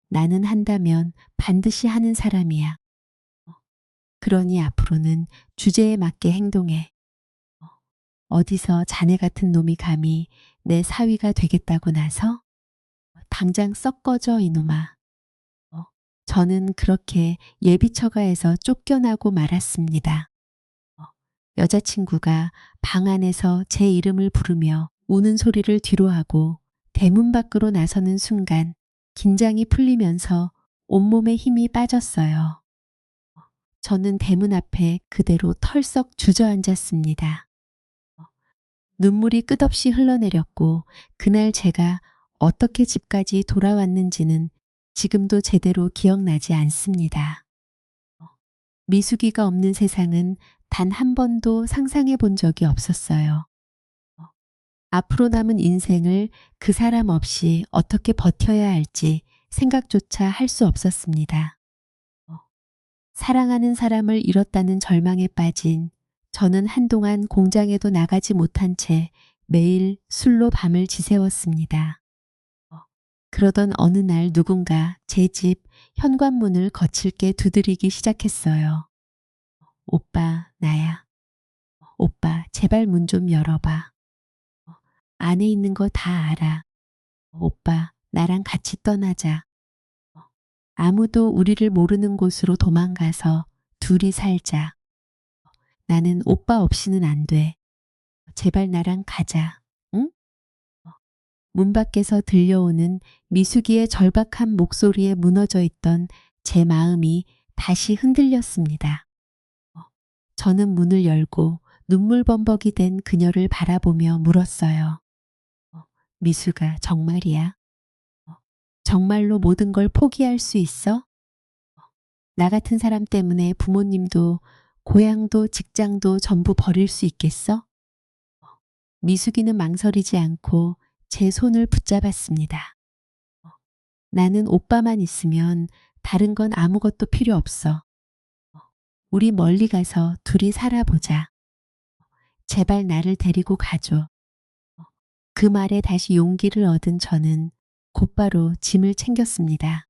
나는 한다면 반드시 하는 사람이야. 그러니 앞으로는 주제에 맞게 행동해. 어디서 자네 같은 놈이 감히 내 사위가 되겠다고 나서? 당장 썩 꺼져 이놈아. 저는 그렇게 예비처가에서 쫓겨나고 말았습니다. 여자친구가 방 안에서 제 이름을 부르며 우는 소리를 뒤로하고 대문 밖으로 나서는 순간 긴장이 풀리면서 온몸에 힘이 빠졌어요. 저는 대문 앞에 그대로 털썩 주저앉았습니다. 눈물이 끝없이 흘러내렸고 그날 제가 어떻게 집까지 돌아왔는지는 지금도 제대로 기억나지 않습니다. 미숙이가 없는 세상은 단 한 번도 상상해 본 적이 없었어요. 앞으로 남은 인생을 그 사람 없이 어떻게 버텨야 할지 생각조차 할 수 없었습니다. 사랑하는 사람을 잃었다는 절망에 빠진 저는 한동안 공장에도 나가지 못한 채 매일 술로 밤을 지새웠습니다. 그러던 어느 날 누군가 제 집 현관문을 거칠게 두드리기 시작했어요. 오빠, 나야. 오빠, 제발 문 좀 열어봐. 안에 있는 거 다 알아. 오빠, 나랑 같이 떠나자. 아무도 우리를 모르는 곳으로 도망가서 둘이 살자. 나는 오빠 없이는 안 돼. 제발 나랑 가자. 응? 문 밖에서 들려오는 미숙이의 절박한 목소리에 무너져 있던 제 마음이 다시 흔들렸습니다. 저는 문을 열고 눈물범벅이 된 그녀를 바라보며 물었어요. 미수가 정말이야? 정말로 모든 걸 포기할 수 있어? 나 같은 사람 때문에 부모님도 고향도 직장도 전부 버릴 수 있겠어? 미숙이는 망설이지 않고 제 손을 붙잡았습니다. 나는 오빠만 있으면 다른 건 아무것도 필요 없어. 우리 멀리 가서 둘이 살아보자. 제발 나를 데리고 가줘. 그 말에 다시 용기를 얻은 저는 곧바로 짐을 챙겼습니다.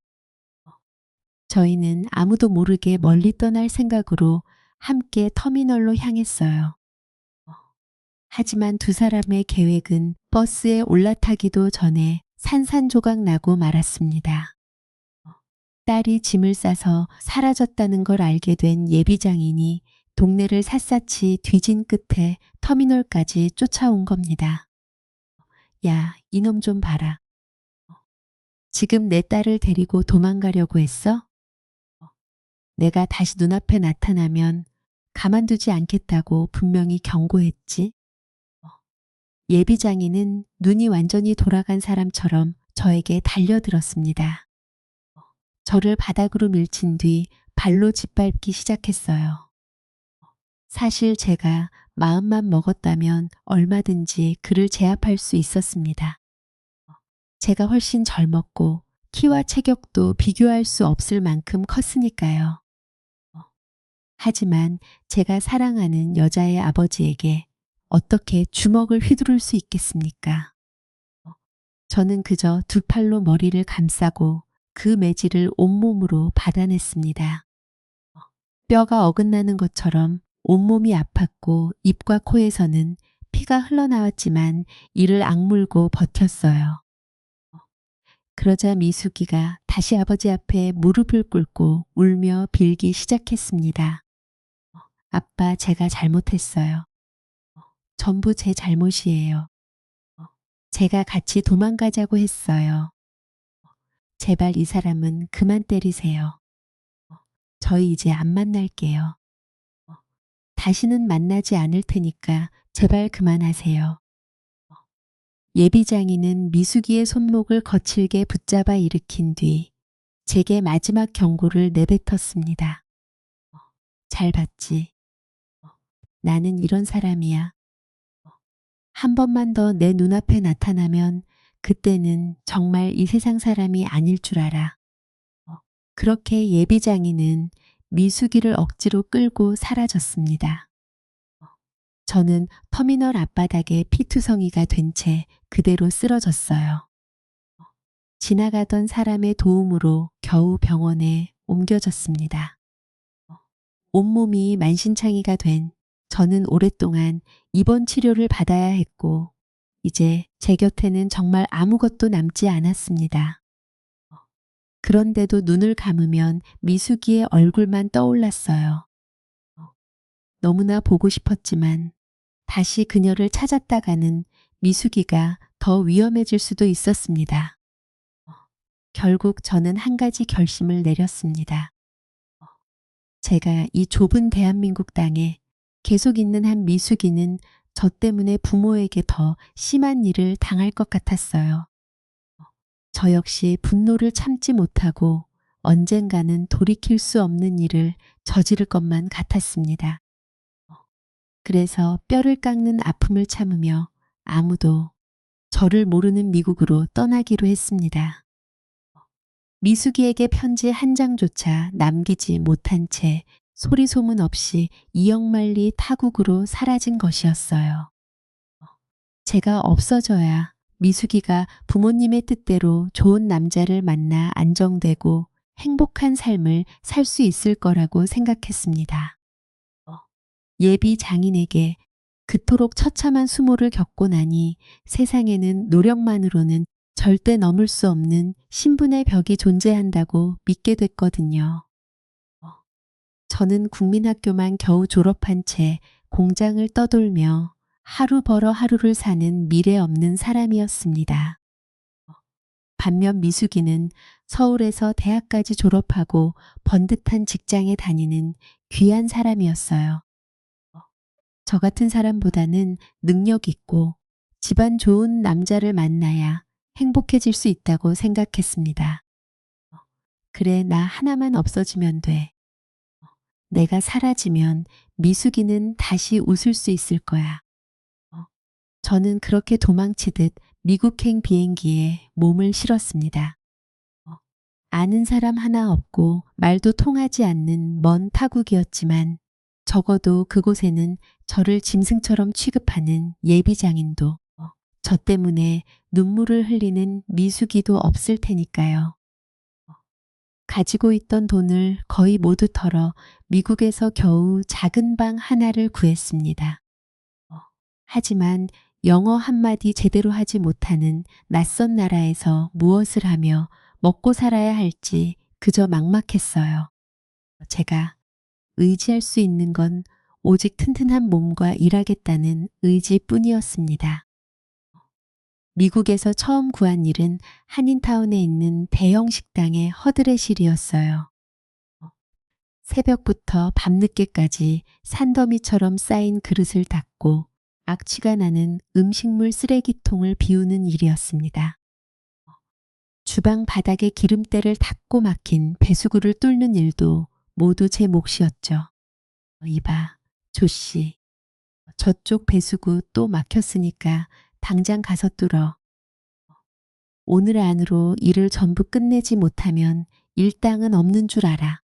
저희는 아무도 모르게 멀리 떠날 생각으로 함께 터미널로 향했어요. 하지만 두 사람의 계획은 버스에 올라타기도 전에 산산조각 나고 말았습니다. 딸이 짐을 싸서 사라졌다는 걸 알게 된 예비장인이 동네를 샅샅이 뒤진 끝에 터미널까지 쫓아온 겁니다. 야, 이놈 좀 봐라. 지금 내 딸을 데리고 도망가려고 했어? 내가 다시 눈앞에 나타나면 가만두지 않겠다고 분명히 경고했지. 예비장인은 눈이 완전히 돌아간 사람처럼 저에게 달려들었습니다. 저를 바닥으로 밀친 뒤 발로 짓밟기 시작했어요. 사실 제가 마음만 먹었다면 얼마든지 그를 제압할 수 있었습니다. 제가 훨씬 젊었고 키와 체격도 비교할 수 없을 만큼 컸으니까요. 하지만 제가 사랑하는 여자의 아버지에게 어떻게 주먹을 휘두를 수 있겠습니까? 저는 그저 두 팔로 머리를 감싸고 그 매질을 온몸으로 받아냈습니다. 뼈가 어긋나는 것처럼 온몸이 아팠고 입과 코에서는 피가 흘러나왔지만 이를 악물고 버텼어요. 그러자 미숙이가 다시 아버지 앞에 무릎을 꿇고 울며 빌기 시작했습니다. 아빠, 제가 잘못했어요. 전부 제 잘못이에요. 제가 같이 도망가자고 했어요. 제발 이 사람은 그만 때리세요. 저희 이제 안 만날게요. 다시는 만나지 않을 테니까 제발 그만하세요. 예비장인은 미숙이의 손목을 거칠게 붙잡아 일으킨 뒤 제게 마지막 경고를 내뱉었습니다. 잘 봤지? 나는 이런 사람이야. 한 번만 더 내 눈앞에 나타나면 그때는 정말 이 세상 사람이 아닐 줄 알아. 그렇게 예비장인은 미숙이를 억지로 끌고 사라졌습니다. 저는 터미널 앞바닥에 피투성이가 된 채 그대로 쓰러졌어요. 지나가던 사람의 도움으로 겨우 병원에 옮겨졌습니다. 온몸이 만신창이가 된 저는 오랫동안 입원 치료를 받아야 했고 이제 제 곁에는 정말 아무것도 남지 않았습니다. 그런데도 눈을 감으면 미숙이의 얼굴만 떠올랐어요. 너무나 보고 싶었지만 다시 그녀를 찾았다가는 미숙이가 더 위험해질 수도 있었습니다. 결국 저는 한 가지 결심을 내렸습니다. 제가 이 좁은 대한민국 땅에 계속 있는 한 미숙이는 저 때문에 부모에게 더 심한 일을 당할 것 같았어요. 저 역시 분노를 참지 못하고 언젠가는 돌이킬 수 없는 일을 저지를 것만 같았습니다. 그래서 뼈를 깎는 아픔을 참으며 아무도 저를 모르는 미국으로 떠나기로 했습니다. 미숙이에게 편지 한 장조차 남기지 못한 채 소리 소문 없이 이역만리 타국으로 사라진 것이었어요. 제가 없어져야 미숙이가 부모님의 뜻대로 좋은 남자를 만나 안정되고 행복한 삶을 살 수 있을 거라고 생각했습니다. 예비 장인에게 그토록 처참한 수모를 겪고 나니 세상에는 노력만으로는 절대 넘을 수 없는 신분의 벽이 존재한다고 믿게 됐거든요. 저는 국민학교만 겨우 졸업한 채 공장을 떠돌며 하루 벌어 하루를 사는 미래 없는 사람이었습니다. 반면 미숙이는 서울에서 대학까지 졸업하고 번듯한 직장에 다니는 귀한 사람이었어요. 저 같은 사람보다는 능력 있고 집안 좋은 남자를 만나야 행복해질 수 있다고 생각했습니다. 그래, 나 하나만 없어지면 돼. 내가 사라지면 미숙이는 다시 웃을 수 있을 거야. 저는 그렇게 도망치듯 미국행 비행기에 몸을 실었습니다. 아는 사람 하나 없고 말도 통하지 않는 먼 타국이었지만 적어도 그곳에는 저를 짐승처럼 취급하는 예비장인도 저 때문에 눈물을 흘리는 미숙이도 없을 테니까요. 가지고 있던 돈을 거의 모두 털어 미국에서 겨우 작은 방 하나를 구했습니다. 하지만 영어 한마디 제대로 하지 못하는 낯선 나라에서 무엇을 하며 먹고 살아야 할지 그저 막막했어요. 제가 의지할 수 있는 건 오직 튼튼한 몸과 일하겠다는 의지뿐이었습니다. 미국에서 처음 구한 일은 한인타운에 있는 대형 식당의 허드레실이었어요. 새벽부터 밤늦게까지 산더미처럼 쌓인 그릇을 닦고 악취가 나는 음식물 쓰레기통을 비우는 일이었습니다. 주방 바닥에 기름때를 닦고 막힌 배수구를 뚫는 일도 모두 제 몫이었죠. 이봐, 조씨. 저쪽 배수구 또 막혔으니까 당장 가서 뚫어. 오늘 안으로 일을 전부 끝내지 못하면 일당은 없는 줄 알아.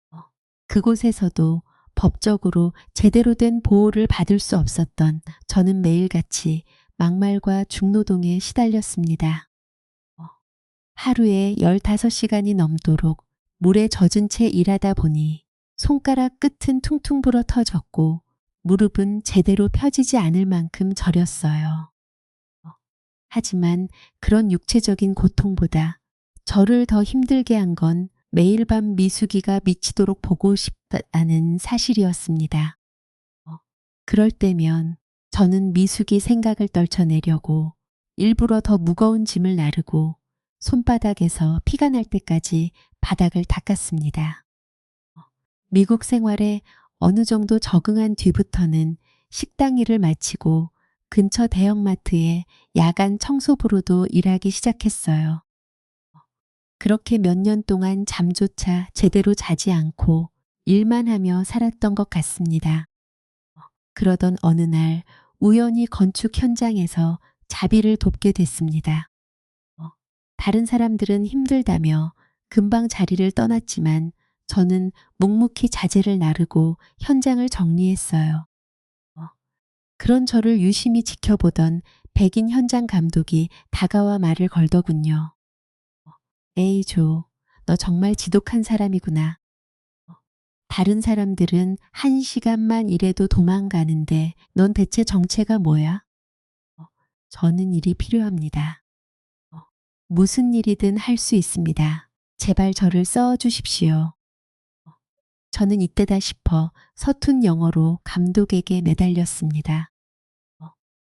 그곳에서도 법적으로 제대로 된 보호를 받을 수 없었던 저는 매일같이 막말과 중노동에 시달렸습니다. 하루에 15시간이 넘도록 물에 젖은 채 일하다 보니 손가락 끝은 퉁퉁 불어 터졌고 무릎은 제대로 펴지지 않을 만큼 저렸어요. 하지만 그런 육체적인 고통보다 저를 더 힘들게 한 건 매일 밤 미숙이가 미치도록 보고 싶다는 사실이었습니다. 그럴 때면 저는 미숙이 생각을 떨쳐내려고 일부러 더 무거운 짐을 나르고 손바닥에서 피가 날 때까지 바닥을 닦았습니다. 미국 생활에 어느 정도 적응한 뒤부터는 식당 일을 마치고 근처 대형마트에 야간 청소부로도 일하기 시작했어요. 그렇게 몇 년 동안 잠조차 제대로 자지 않고 일만 하며 살았던 것 같습니다. 그러던 어느 날 우연히 건축 현장에서 자비를 돕게 됐습니다. 다른 사람들은 힘들다며 금방 자리를 떠났지만 저는 묵묵히 자재를 나르고 현장을 정리했어요. 그런 저를 유심히 지켜보던 백인 현장 감독이 다가와 말을 걸더군요. 에이 조, 너 정말 지독한 사람이구나. 다른 사람들은 1시간만 일해도 도망가는데 넌 대체 정체가 뭐야? 저는 일이 필요합니다. 무슨 일이든 할 수 있습니다. 제발 저를 써주십시오. 저는 이때다 싶어 서툰 영어로 감독에게 매달렸습니다.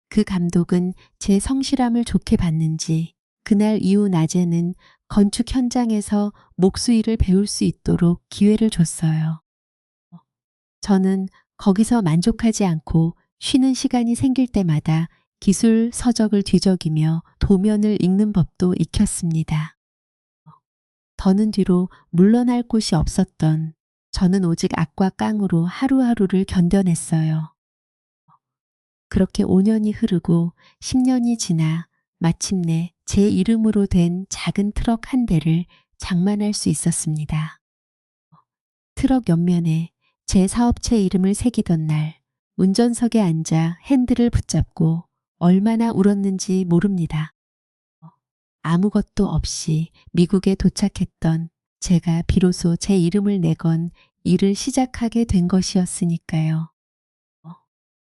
그 감독은 제 성실함을 좋게 봤는지 그날 이후 낮에는 건축 현장에서 목수일을 배울 수 있도록 기회를 줬어요. 저는 거기서 만족하지 않고 쉬는 시간이 생길 때마다 기술 서적을 뒤적이며 도면을 읽는 법도 익혔습니다. 더는 뒤로 물러날 곳이 없었던 저는 오직 악과 깡으로 하루하루를 견뎌냈어요. 그렇게 5년이 흐르고 10년이 지나 마침내 제 이름으로 된 작은 트럭 한 대를 장만할 수 있었습니다. 트럭 옆면에 제 사업체 이름을 새기던 날 운전석에 앉아 핸들을 붙잡고 얼마나 울었는지 모릅니다. 아무것도 없이 미국에 도착했던 제가 비로소 제 이름을 내건 일을 시작하게 된 것이었으니까요.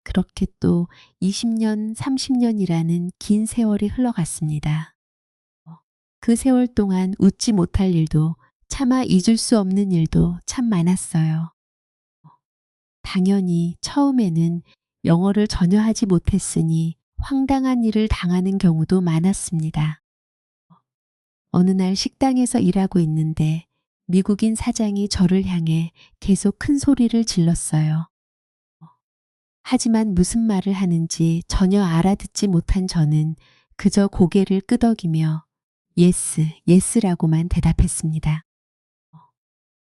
그렇게 또 20년, 30년이라는 긴 세월이 흘러갔습니다. 그 세월 동안 웃지 못할 일도 차마 잊을 수 없는 일도 참 많았어요. 당연히 처음에는 영어를 전혀 하지 못했으니 황당한 일을 당하는 경우도 많았습니다. 어느 날 식당에서 일하고 있는데 미국인 사장이 저를 향해 계속 큰 소리를 질렀어요. 하지만 무슨 말을 하는지 전혀 알아듣지 못한 저는 그저 고개를 끄덕이며 예스, 예스라고만 대답했습니다.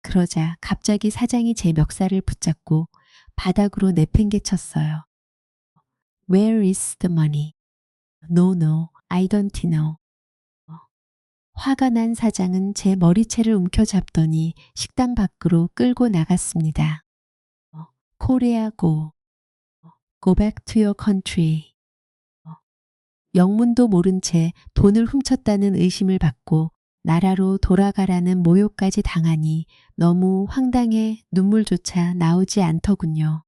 그러자 갑자기 사장이 제 멱살을 붙잡고 바닥으로 내팽개쳤어요. Where is the money? No, no, I don't know. 화가 난 사장은 제 머리채를 움켜잡더니 식당 밖으로 끌고 나갔습니다. Korea go. Go back to your country. 영문도 모른 채 돈을 훔쳤다는 의심을 받고 나라로 돌아가라는 모욕까지 당하니 너무 황당해 눈물조차 나오지 않더군요.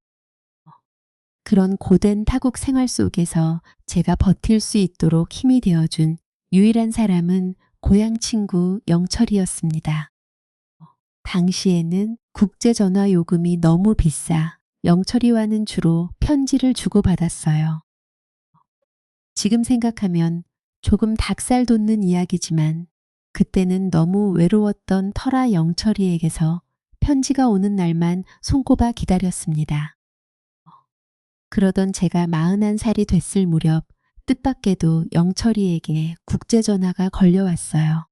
그런 고된 타국 생활 속에서 제가 버틸 수 있도록 힘이 되어준 유일한 사람은 고향 친구 영철이었습니다. 당시에는 국제전화 요금이 너무 비싸 영철이와는 주로 편지를 주고받았어요. 지금 생각하면 조금 닭살 돋는 이야기지만 그때는 너무 외로웠던 터라 영철이에게서 편지가 오는 날만 손꼽아 기다렸습니다. 그러던 제가 41살이 됐을 무렵 뜻밖에도 영철이에게 국제전화가 걸려왔어요.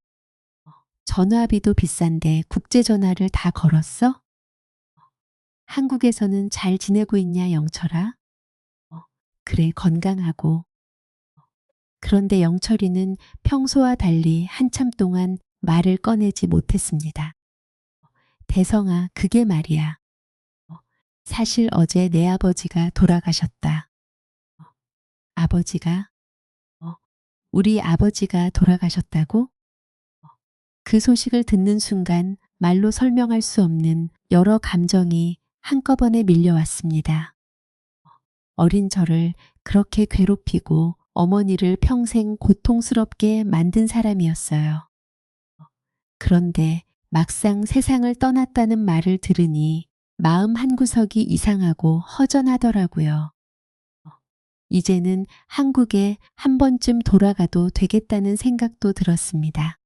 전화비도 비싼데 국제전화를 다 걸었어? 한국에서는 잘 지내고 있냐 영철아? 그래 건강하고. 그런데 영철이는 평소와 달리 한참 동안 말을 꺼내지 못했습니다. 대성아, 그게 말이야. 사실 어제 내 아버지가 돌아가셨다. 아버지가? 우리 아버지가 돌아가셨다고? 그 소식을 듣는 순간 말로 설명할 수 없는 여러 감정이 한꺼번에 밀려왔습니다. 어린 저를 그렇게 괴롭히고 어머니를 평생 고통스럽게 만든 사람이었어요. 그런데 막상 세상을 떠났다는 말을 들으니 마음 한구석이 이상하고 허전하더라고요. 이제는 한국에 한 번쯤 돌아가도 되겠다는 생각도 들었습니다.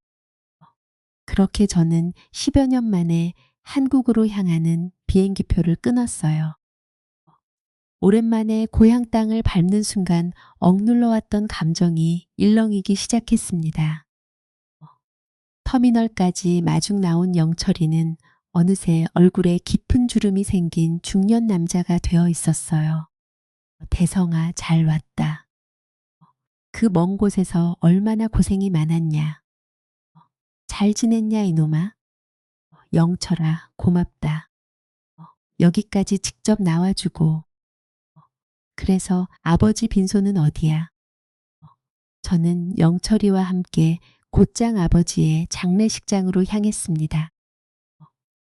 그렇게 저는 10여 년 만에 한국으로 향하는 비행기표를 끊었어요. 오랜만에 고향 땅을 밟는 순간 억눌러왔던 감정이 일렁이기 시작했습니다. 터미널까지 마중 나온 영철이는 어느새 얼굴에 깊은 주름이 생긴 중년 남자가 되어 있었어요. 대성아, 잘 왔다. 그 먼 곳에서 얼마나 고생이 많았냐. 잘 지냈냐 이놈아? 영철아, 고맙다. 여기까지 직접 나와주고. 그래서 아버지 빈소는 어디야? 저는 영철이와 함께 곧장 아버지의 장례식장으로 향했습니다.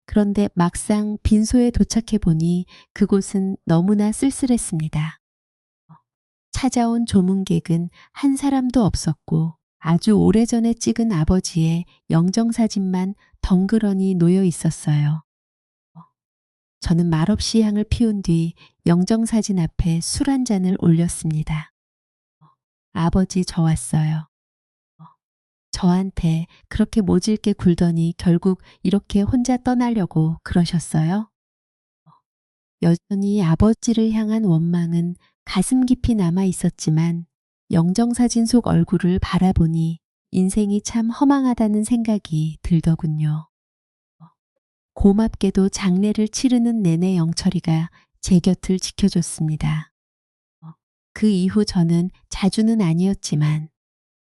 그런데 막상 빈소에 도착해 보니 그곳은 너무나 쓸쓸했습니다. 찾아온 조문객은 한 사람도 없었고 아주 오래전에 찍은 아버지의 영정사진만 덩그러니 놓여 있었어요. 저는 말없이 향을 피운 뒤 영정사진 앞에 술 한 잔을 올렸습니다. 아버지 저 왔어요. 저한테 그렇게 모질게 굴더니 결국 이렇게 혼자 떠나려고 그러셨어요? 여전히 아버지를 향한 원망은 가슴 깊이 남아 있었지만 영정사진 속 얼굴을 바라보니 인생이 참 허망하다는 생각이 들더군요. 고맙게도 장례를 치르는 내내 영철이가 제 곁을 지켜줬습니다. 그 이후 저는 자주는 아니었지만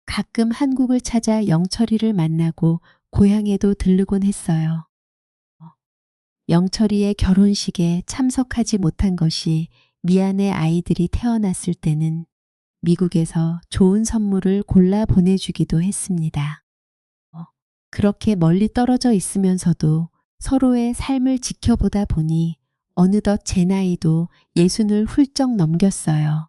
가끔 한국을 찾아 영철이를 만나고 고향에도 들르곤 했어요. 영철이의 결혼식에 참석하지 못한 것이 미안해 아이들이 태어났을 때는 미국에서 좋은 선물을 골라 보내주기도 했습니다. 그렇게 멀리 떨어져 있으면서도 서로의 삶을 지켜보다 보니 어느덧 제 나이도 60을 훌쩍 넘겼어요.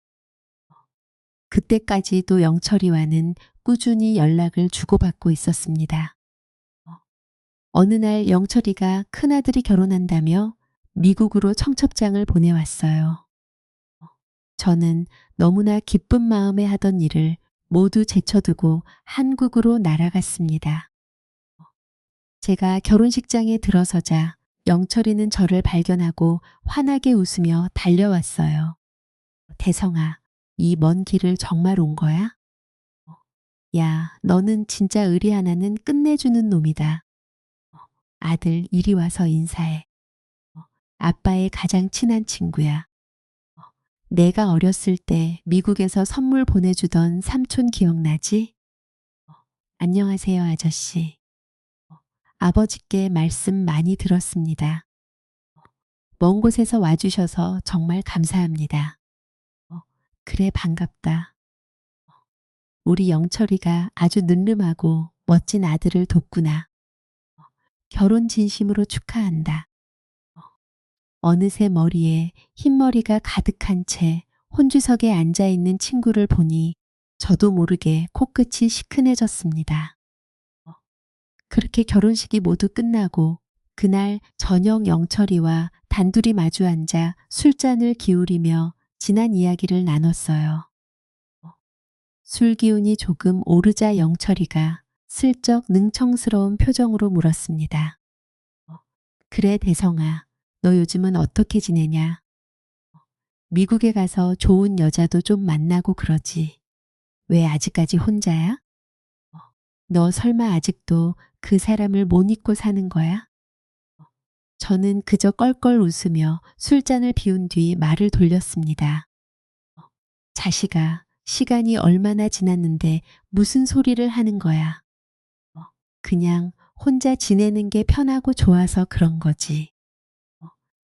그때까지도 영철이와는 꾸준히 연락을 주고받고 있었습니다. 어느 날 영철이가 큰아들이 결혼한다며 미국으로 청첩장을 보내왔어요. 저는 너무나 기쁜 마음에 하던 일을 모두 제쳐두고 한국으로 날아갔습니다. 제가 결혼식장에 들어서자 영철이는 저를 발견하고 환하게 웃으며 달려왔어요. 대성아, 이 먼 길을 정말 온 거야? 야, 너는 진짜 의리 하나는 끝내주는 놈이다. 아들, 이리 와서 인사해. 아빠의 가장 친한 친구야. 내가 어렸을 때 미국에서 선물 보내주던 삼촌 기억나지? 안녕하세요, 아저씨. 아버지께 말씀 많이 들었습니다. 먼 곳에서 와주셔서 정말 감사합니다. 그래, 반갑다. 우리 영철이가 아주 늠름하고 멋진 아들을 뒀구나. 결혼 진심으로 축하한다. 어느새 머리에 흰머리가 가득한 채 혼주석에 앉아있는 친구를 보니 저도 모르게 코끝이 시큰해졌습니다. 그렇게 결혼식이 모두 끝나고 그날 저녁 영철이와 단둘이 마주 앉아 술잔을 기울이며 지난 이야기를 나눴어요. 술 기운이 조금 오르자 영철이가 슬쩍 능청스러운 표정으로 물었습니다. 그래, 대성아, 너 요즘은 어떻게 지내냐? 미국에 가서 좋은 여자도 좀 만나고 그러지. 왜 아직까지 혼자야? 너 설마 아직도 그 사람을 못 잊고 사는 거야? 저는 그저 껄껄 웃으며 술잔을 비운 뒤 말을 돌렸습니다. 자식아, 시간이 얼마나 지났는데 무슨 소리를 하는 거야? 그냥 혼자 지내는 게 편하고 좋아서 그런 거지.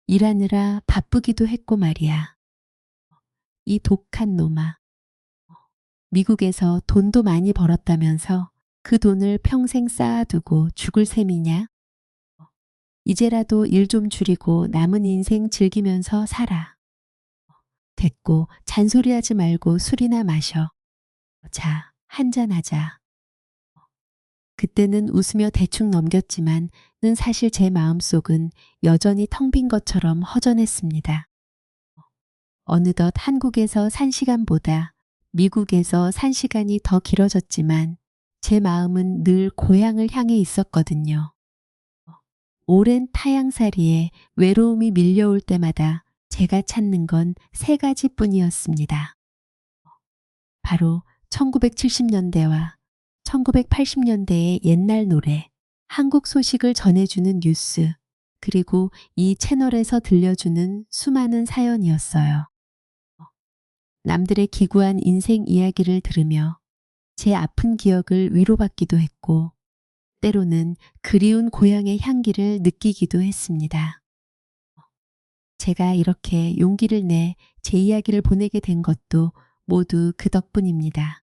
일하느라 바쁘기도 했고 말이야. 이 독한 놈아. 미국에서 돈도 많이 벌었다면서 그 돈을 평생 쌓아두고 죽을 셈이냐? 이제라도 일 좀 줄이고 남은 인생 즐기면서 살아. 됐고 잔소리하지 말고 술이나 마셔. 자, 한잔하자. 그때는 웃으며 대충 넘겼지만 는 사실 제 마음속은 여전히 텅 빈 것처럼 허전했습니다. 어느덧 한국에서 산 시간보다 미국에서 산 시간이 더 길어졌지만 제 마음은 늘 고향을 향해 있었거든요. 오랜 타향살이에 외로움이 밀려올 때마다 제가 찾는 건 세 가지뿐이었습니다. 바로 1970년대와 1980년대의 옛날 노래, 한국 소식을 전해주는 뉴스, 그리고 이 채널에서 들려주는 수많은 사연이었어요. 남들의 기구한 인생 이야기를 들으며 제 아픈 기억을 위로받기도 했고 때로는 그리운 고향의 향기를 느끼기도 했습니다. 제가 이렇게 용기를 내 제 이야기를 보내게 된 것도 모두 그 덕분입니다.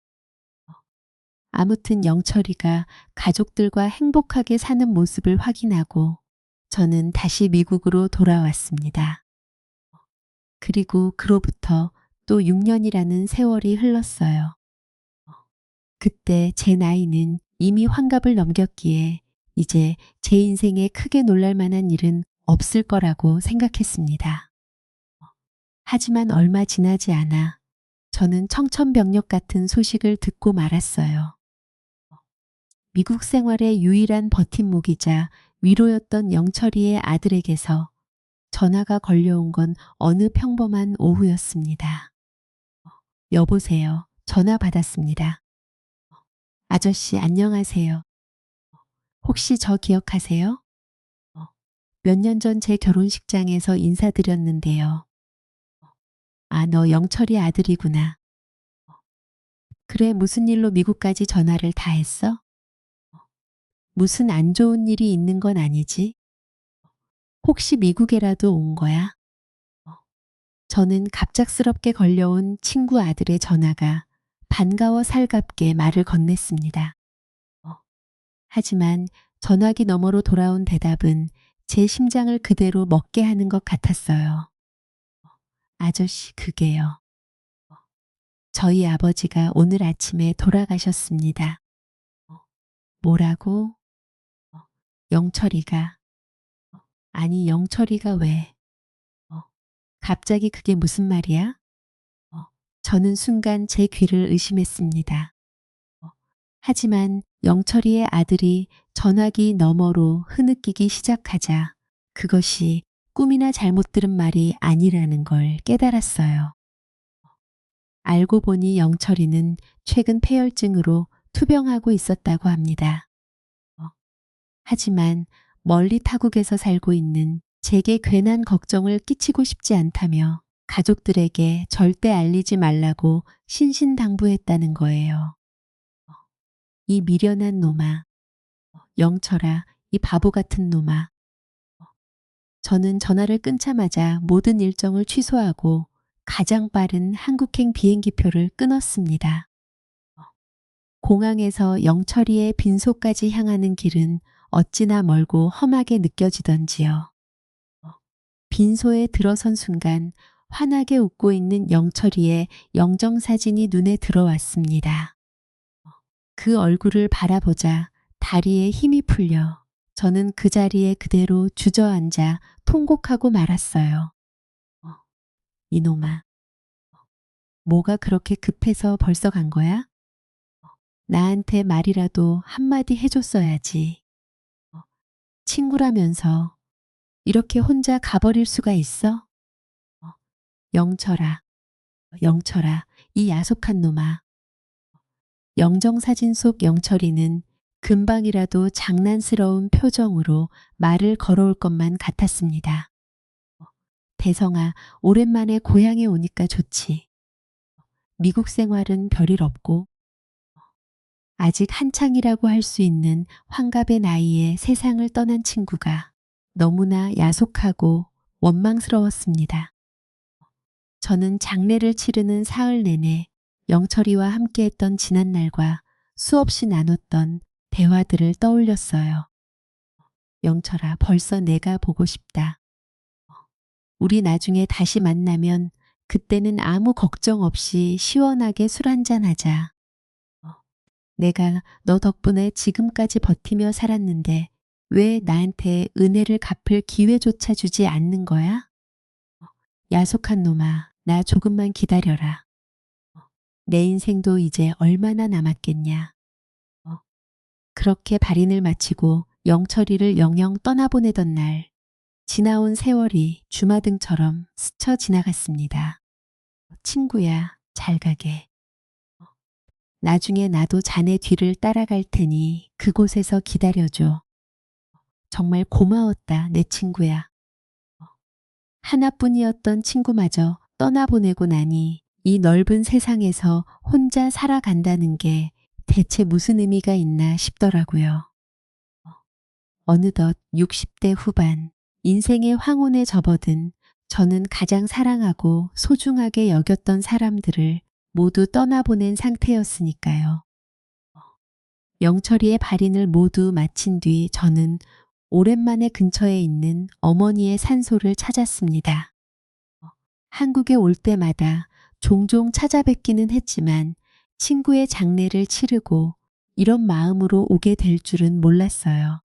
아무튼 영철이가 가족들과 행복하게 사는 모습을 확인하고 저는 다시 미국으로 돌아왔습니다. 그리고 그로부터 또 6년이라는 세월이 흘렀어요. 그때 제 나이는 이미 환갑을 넘겼기에 이제 제 인생에 크게 놀랄 만한 일은 없을 거라고 생각했습니다. 하지만 얼마 지나지 않아 저는 청천벽력 같은 소식을 듣고 말았어요. 미국 생활의 유일한 버팀목이자 위로였던 영철이의 아들에게서 전화가 걸려온 건 어느 평범한 오후였습니다. 여보세요. 전화 받았습니다. 아저씨 안녕하세요. 혹시 저 기억하세요? 몇 년 전 제 결혼식장에서 인사드렸는데요. 아, 너 영철이 아들이구나. 그래, 무슨 일로 미국까지 전화를 다 했어? 무슨 안 좋은 일이 있는 건 아니지? 혹시 미국에라도 온 거야? 저는 갑작스럽게 걸려온 친구 아들의 전화가 반가워 살갑게 말을 건넸습니다. 하지만 전화기 너머로 돌아온 대답은 제 심장을 그대로 먹게 하는 것 같았어요. 아저씨, 그게요. 저희 아버지가 오늘 아침에 돌아가셨습니다. 뭐라고? 영철이가. 아니, 영철이가 왜? 갑자기 그게 무슨 말이야? 저는 순간 제 귀를 의심했습니다. 하지만 영철이의 아들이 전화기 너머로 흐느끼기 시작하자 그것이 꿈이나 잘못 들은 말이 아니라는 걸 깨달았어요. 알고 보니 영철이는 최근 폐혈증으로 투병하고 있었다고 합니다. 하지만 멀리 타국에서 살고 있는 제게 괜한 걱정을 끼치고 싶지 않다며 가족들에게 절대 알리지 말라고 신신당부했다는 거예요. 이 미련한 놈아, 영철아, 이 바보 같은 놈아. 저는 전화를 끊자마자 모든 일정을 취소하고 가장 빠른 한국행 비행기표를 끊었습니다. 공항에서 영철이의 빈소까지 향하는 길은 어찌나 멀고 험하게 느껴지던지요. 빈소에 들어선 순간 환하게 웃고 있는 영철이의 영정사진이 눈에 들어왔습니다. 그 얼굴을 바라보자 다리에 힘이 풀려 저는 그 자리에 그대로 주저앉아 통곡하고 말았어요. 이놈아, 뭐가 그렇게 급해서 벌써 간 거야? 나한테 말이라도 한마디 해줬어야지. 친구라면서 이렇게 혼자 가버릴 수가 있어? 영철아, 영철아, 이 야속한 놈아. 영정사진 속 영철이는 금방이라도 장난스러운 표정으로 말을 걸어올 것만 같았습니다. 대성아, 오랜만에 고향에 오니까 좋지. 미국 생활은 별일 없고 아직 한창이라고 할 수 있는 환갑의 나이에 세상을 떠난 친구가 너무나 야속하고 원망스러웠습니다. 저는 장례를 치르는 사흘 내내 영철이와 함께했던 지난날과 수없이 나눴던 대화들을 떠올렸어요. 영철아, 벌써 내가 보고 싶다. 우리 나중에 다시 만나면 그때는 아무 걱정 없이 시원하게 술 한잔 하자. 내가 너 덕분에 지금까지 버티며 살았는데 왜 나한테 은혜를 갚을 기회조차 주지 않는 거야? 야속한 놈아, 나 조금만 기다려라. 내 인생도 이제 얼마나 남았겠냐. 그렇게 발인을 마치고 영철이를 영영 떠나보내던 날, 지나온 세월이 주마등처럼 스쳐 지나갔습니다. 친구야, 잘 가게. 나중에 나도 자네 뒤를 따라갈 테니 그곳에서 기다려줘. 정말 고마웠다, 내 친구야. 하나뿐이었던 친구마저 떠나보내고 나니 이 넓은 세상에서 혼자 살아간다는 게 대체 무슨 의미가 있나 싶더라고요. 어느덧 60대 후반, 인생의 황혼에 접어든 저는 가장 사랑하고 소중하게 여겼던 사람들을 모두 떠나보낸 상태였으니까요. 영철이의 발인을 모두 마친 뒤 저는 오랜만에 근처에 있는 어머니의 산소를 찾았습니다. 한국에 올 때마다 종종 찾아뵙기는 했지만 친구의 장례를 치르고 이런 마음으로 오게 될 줄은 몰랐어요.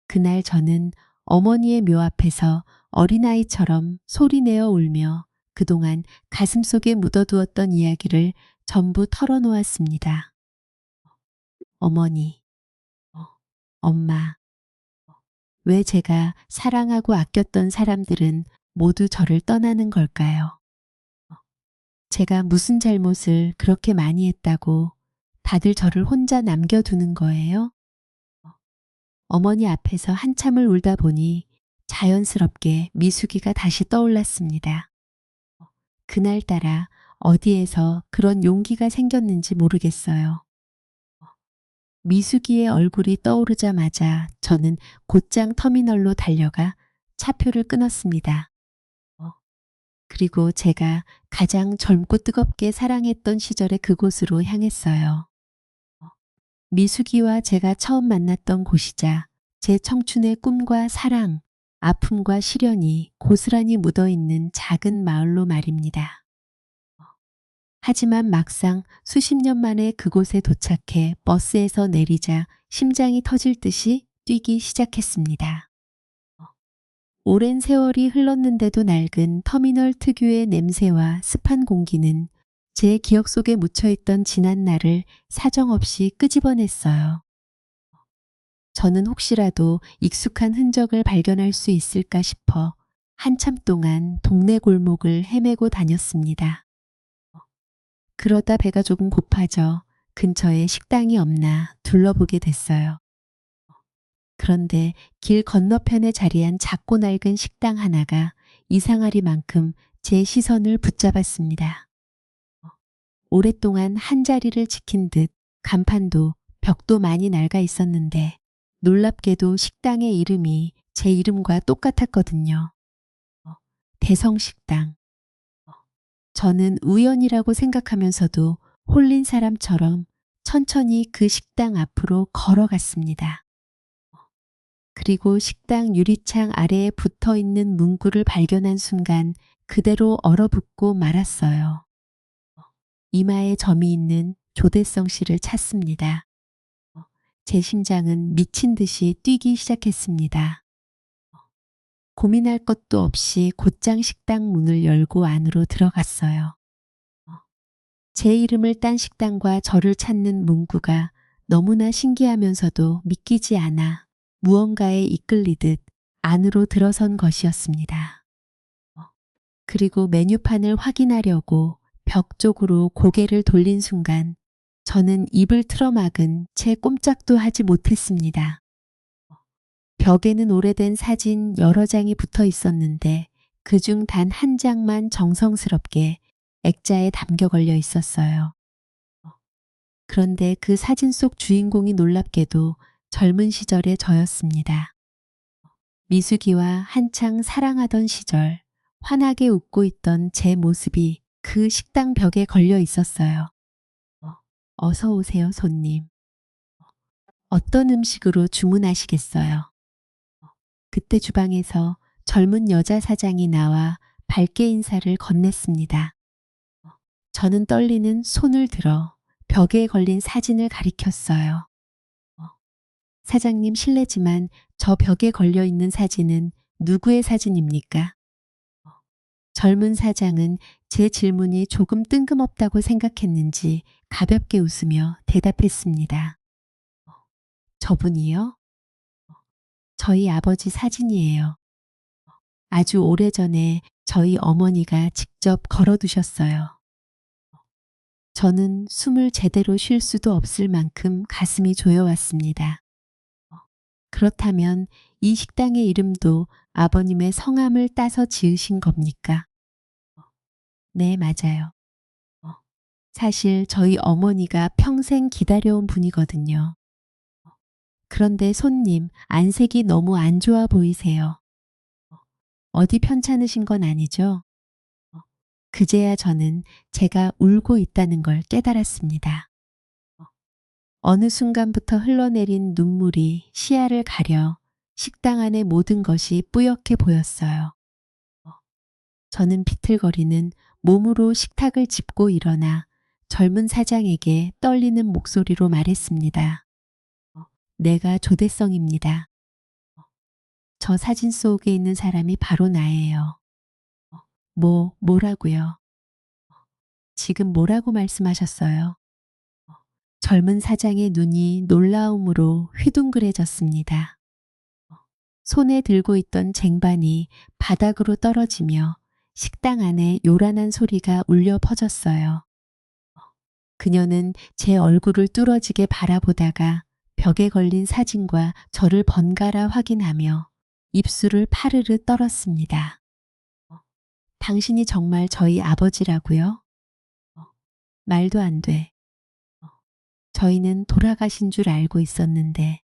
그날 저는 어머니의 묘 앞에서 어린아이처럼 소리내어 울며 그동안 가슴속에 묻어두었던 이야기를 전부 털어놓았습니다. 어머니, 엄마, 왜 제가 사랑하고 아꼈던 사람들은 모두 저를 떠나는 걸까요? 제가 무슨 잘못을 그렇게 많이 했다고 다들 저를 혼자 남겨두는 거예요? 어머니 앞에서 한참을 울다 보니 자연스럽게 미숙이가 다시 떠올랐습니다. 그날따라 어디에서 그런 용기가 생겼는지 모르겠어요. 미숙이의 얼굴이 떠오르자마자 저는 곧장 터미널로 달려가 차표를 끊었습니다. 그리고 제가 가장 젊고 뜨겁게 사랑했던 시절의 그곳으로 향했어요. 미숙이와 제가 처음 만났던 곳이자 제 청춘의 꿈과 사랑, 아픔과 시련이 고스란히 묻어있는 작은 마을로 말입니다. 하지만 막상 수십 년 만에 그곳에 도착해 버스에서 내리자 심장이 터질 듯이 뛰기 시작했습니다. 오랜 세월이 흘렀는데도 낡은 터미널 특유의 냄새와 습한 공기는 제 기억 속에 묻혀있던 지난 날을 사정없이 끄집어냈어요. 저는 혹시라도 익숙한 흔적을 발견할 수 있을까 싶어 한참 동안 동네 골목을 헤매고 다녔습니다. 그러다 배가 조금 고파져 근처에 식당이 없나 둘러보게 됐어요. 그런데 길 건너편에 자리한 작고 낡은 식당 하나가 이상하리만큼 제 시선을 붙잡았습니다. 오랫동안 한 자리를 지킨 듯 간판도 벽도 많이 낡아 있었는데 놀랍게도 식당의 이름이 제 이름과 똑같았거든요. 대성식당. 저는 우연이라고 생각하면서도 홀린 사람처럼 천천히 그 식당 앞으로 걸어갔습니다. 그리고 식당 유리창 아래에 붙어 있는 문구를 발견한 순간 그대로 얼어붙고 말았어요. 이마에 점이 있는 조대성 씨를 찾습니다. 제 심장은 미친 듯이 뛰기 시작했습니다. 고민할 것도 없이 곧장 식당 문을 열고 안으로 들어갔어요. 제 이름을 딴 식당과 저를 찾는 문구가 너무나 신기하면서도 믿기지 않아 무언가에 이끌리듯 안으로 들어선 것이었습니다. 그리고 메뉴판을 확인하려고 벽 쪽으로 고개를 돌린 순간 저는 입을 틀어막은 채 꼼짝도 하지 못했습니다. 벽에는 오래된 사진 여러 장이 붙어 있었는데 그중 단 한 장만 정성스럽게 액자에 담겨 걸려 있었어요. 그런데 그 사진 속 주인공이 놀랍게도 젊은 시절의 저였습니다. 미숙이와 한창 사랑하던 시절 환하게 웃고 있던 제 모습이 그 식당 벽에 걸려 있었어요. 어서 오세요, 손님. 어떤 음식으로 주문하시겠어요? 그때 주방에서 젊은 여자 사장이 나와 밝게 인사를 건넸습니다. 저는 떨리는 손을 들어 벽에 걸린 사진을 가리켰어요. 사장님 실례지만 저 벽에 걸려 있는 사진은 누구의 사진입니까? 젊은 사장은 제 질문이 조금 뜬금없다고 생각했는지 가볍게 웃으며 대답했습니다. 저분이요? 저희 아버지 사진이에요. 아주 오래전에 저희 어머니가 직접 걸어두셨어요. 저는 숨을 제대로 쉴 수도 없을 만큼 가슴이 조여왔습니다. 그렇다면 이 식당의 이름도 아버님의 성함을 따서 지으신 겁니까? 네, 맞아요. 사실 저희 어머니가 평생 기다려온 분이거든요. 그런데 손님, 안색이 너무 안 좋아 보이세요. 어디 편찮으신 건 아니죠? 그제야 저는 제가 울고 있다는 걸 깨달았습니다. 어느 순간부터 흘러내린 눈물이 시야를 가려 식당 안의 모든 것이 뿌옇게 보였어요. 저는 비틀거리는 몸으로 식탁을 짚고 일어나 젊은 사장에게 떨리는 목소리로 말했습니다. 내가 조대성입니다. 저 사진 속에 있는 사람이 바로 나예요. 뭐라고요? 지금 뭐라고 말씀하셨어요? 젊은 사장의 눈이 놀라움으로 휘둥그레졌습니다. 손에 들고 있던 쟁반이 바닥으로 떨어지며 식당 안에 요란한 소리가 울려 퍼졌어요. 그녀는 제 얼굴을 뚫어지게 바라보다가 벽에 걸린 사진과 저를 번갈아 확인하며 입술을 파르르 떨었습니다. 당신이 정말 저희 아버지라고요? 말도 안 돼. 저희는 돌아가신 줄 알고 있었는데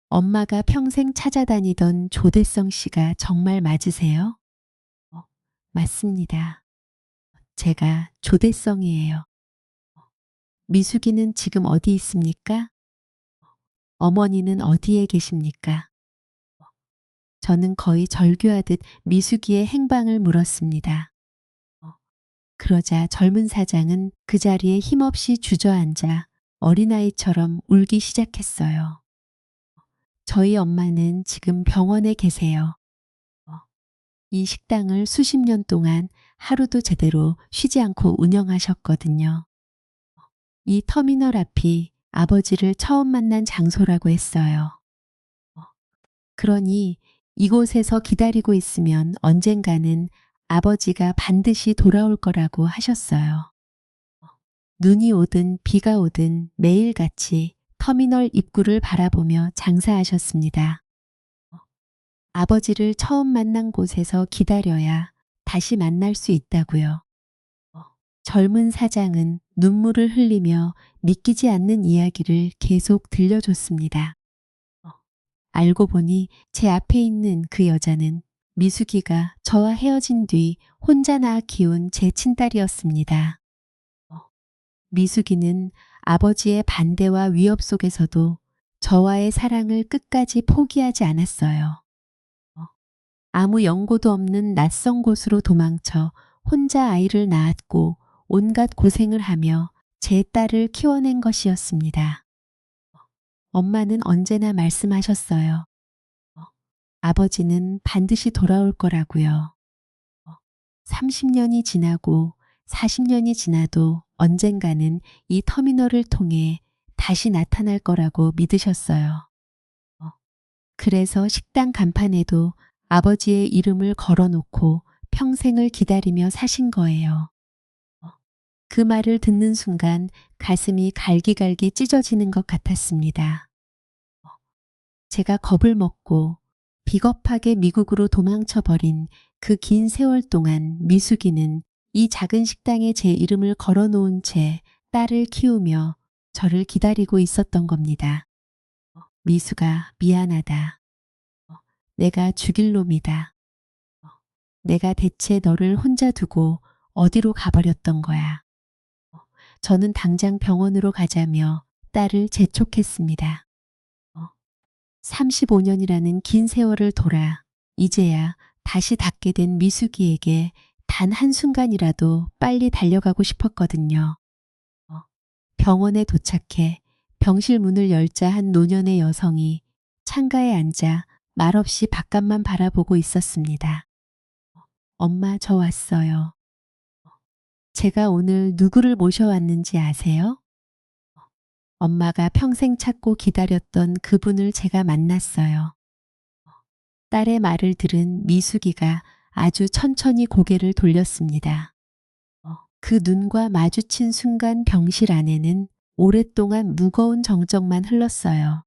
엄마가 평생 찾아다니던 조대성 씨가 정말 맞으세요? 맞습니다. 제가 조대성이에요. 미숙이는 지금 어디 있습니까? 어머니는 어디에 계십니까? 저는 거의 절규하듯 미숙이의 행방을 물었습니다. 그러자 젊은 사장은 그 자리에 힘없이 주저앉아 어린아이처럼 울기 시작했어요. 저희 엄마는 지금 병원에 계세요. 이 식당을 수십 년 동안 하루도 제대로 쉬지 않고 운영하셨거든요. 이 터미널 앞이 아버지를 처음 만난 장소라고 했어요. 그러니 이곳에서 기다리고 있으면 언젠가는 아버지가 반드시 돌아올 거라고 하셨어요. 눈이 오든 비가 오든 매일같이 터미널 입구를 바라보며 장사하셨습니다. 아버지를 처음 만난 곳에서 기다려야 다시 만날 수 있다고요. 젊은 사장은 눈물을 흘리며 믿기지 않는 이야기를 계속 들려줬습니다. 알고 보니 제 앞에 있는 그 여자는 미숙이가 저와 헤어진 뒤 혼자 낳아 키운 제 친딸이었습니다. 미숙이는 아버지의 반대와 위협 속에서도 저와의 사랑을 끝까지 포기하지 않았어요. 아무 연고도 없는 낯선 곳으로 도망쳐 혼자 아이를 낳았고 온갖 고생을 하며 제 딸을 키워낸 것이었습니다. 엄마는 언제나 말씀하셨어요. 아버지는 반드시 돌아올 거라고요. 30년이 지나고 40년이 지나도 언젠가는 이 터미널을 통해 다시 나타날 거라고 믿으셨어요. 그래서 식당 간판에도 아버지의 이름을 걸어놓고 평생을 기다리며 사신 거예요. 그 말을 듣는 순간 가슴이 갈기갈기 찢어지는 것 같았습니다. 제가 겁을 먹고 비겁하게 미국으로 도망쳐버린 그 긴 세월 동안 미숙이는 이 작은 식당에 제 이름을 걸어놓은 채 딸을 키우며 저를 기다리고 있었던 겁니다. 미숙아, 미안하다. 내가 죽일 놈이다. 내가 대체 너를 혼자 두고 어디로 가버렸던 거야. 저는 당장 병원으로 가자며 딸을 재촉했습니다. 35년이라는 긴 세월을 돌아 이제야 다시 닿게 된 미숙이에게 단 한순간이라도 빨리 달려가고 싶었거든요. 병원에 도착해 병실 문을 열자 한 노년의 여성이 창가에 앉아 말없이 바깥만 바라보고 있었습니다. 엄마, 저 왔어요. 제가 오늘 누구를 모셔왔는지 아세요? 엄마가 평생 찾고 기다렸던 그분을 제가 만났어요. 딸의 말을 들은 미숙이가 아주 천천히 고개를 돌렸습니다. 그 눈과 마주친 순간 병실 안에는 오랫동안 무거운 정적만 흘렀어요.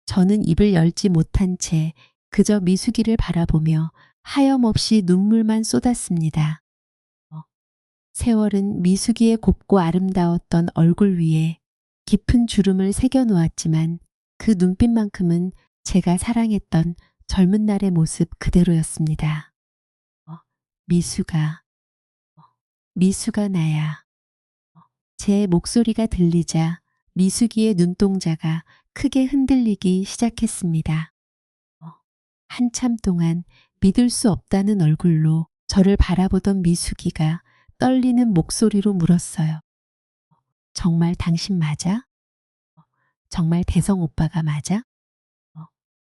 저는 입을 열지 못한 채 그저 미숙이를 바라보며 하염없이 눈물만 쏟았습니다. 세월은 미숙이의 곱고 아름다웠던 얼굴 위에 깊은 주름을 새겨놓았지만 그 눈빛만큼은 제가 사랑했던 젊은 날의 모습 그대로였습니다. 미숙아, 미숙아 나야. 제 목소리가 들리자 미숙이의 눈동자가 크게 흔들리기 시작했습니다. 한참 동안 믿을 수 없다는 얼굴로 저를 바라보던 미숙이가 떨리는 목소리로 물었어요. 정말 당신 맞아? 정말 대성 오빠가 맞아?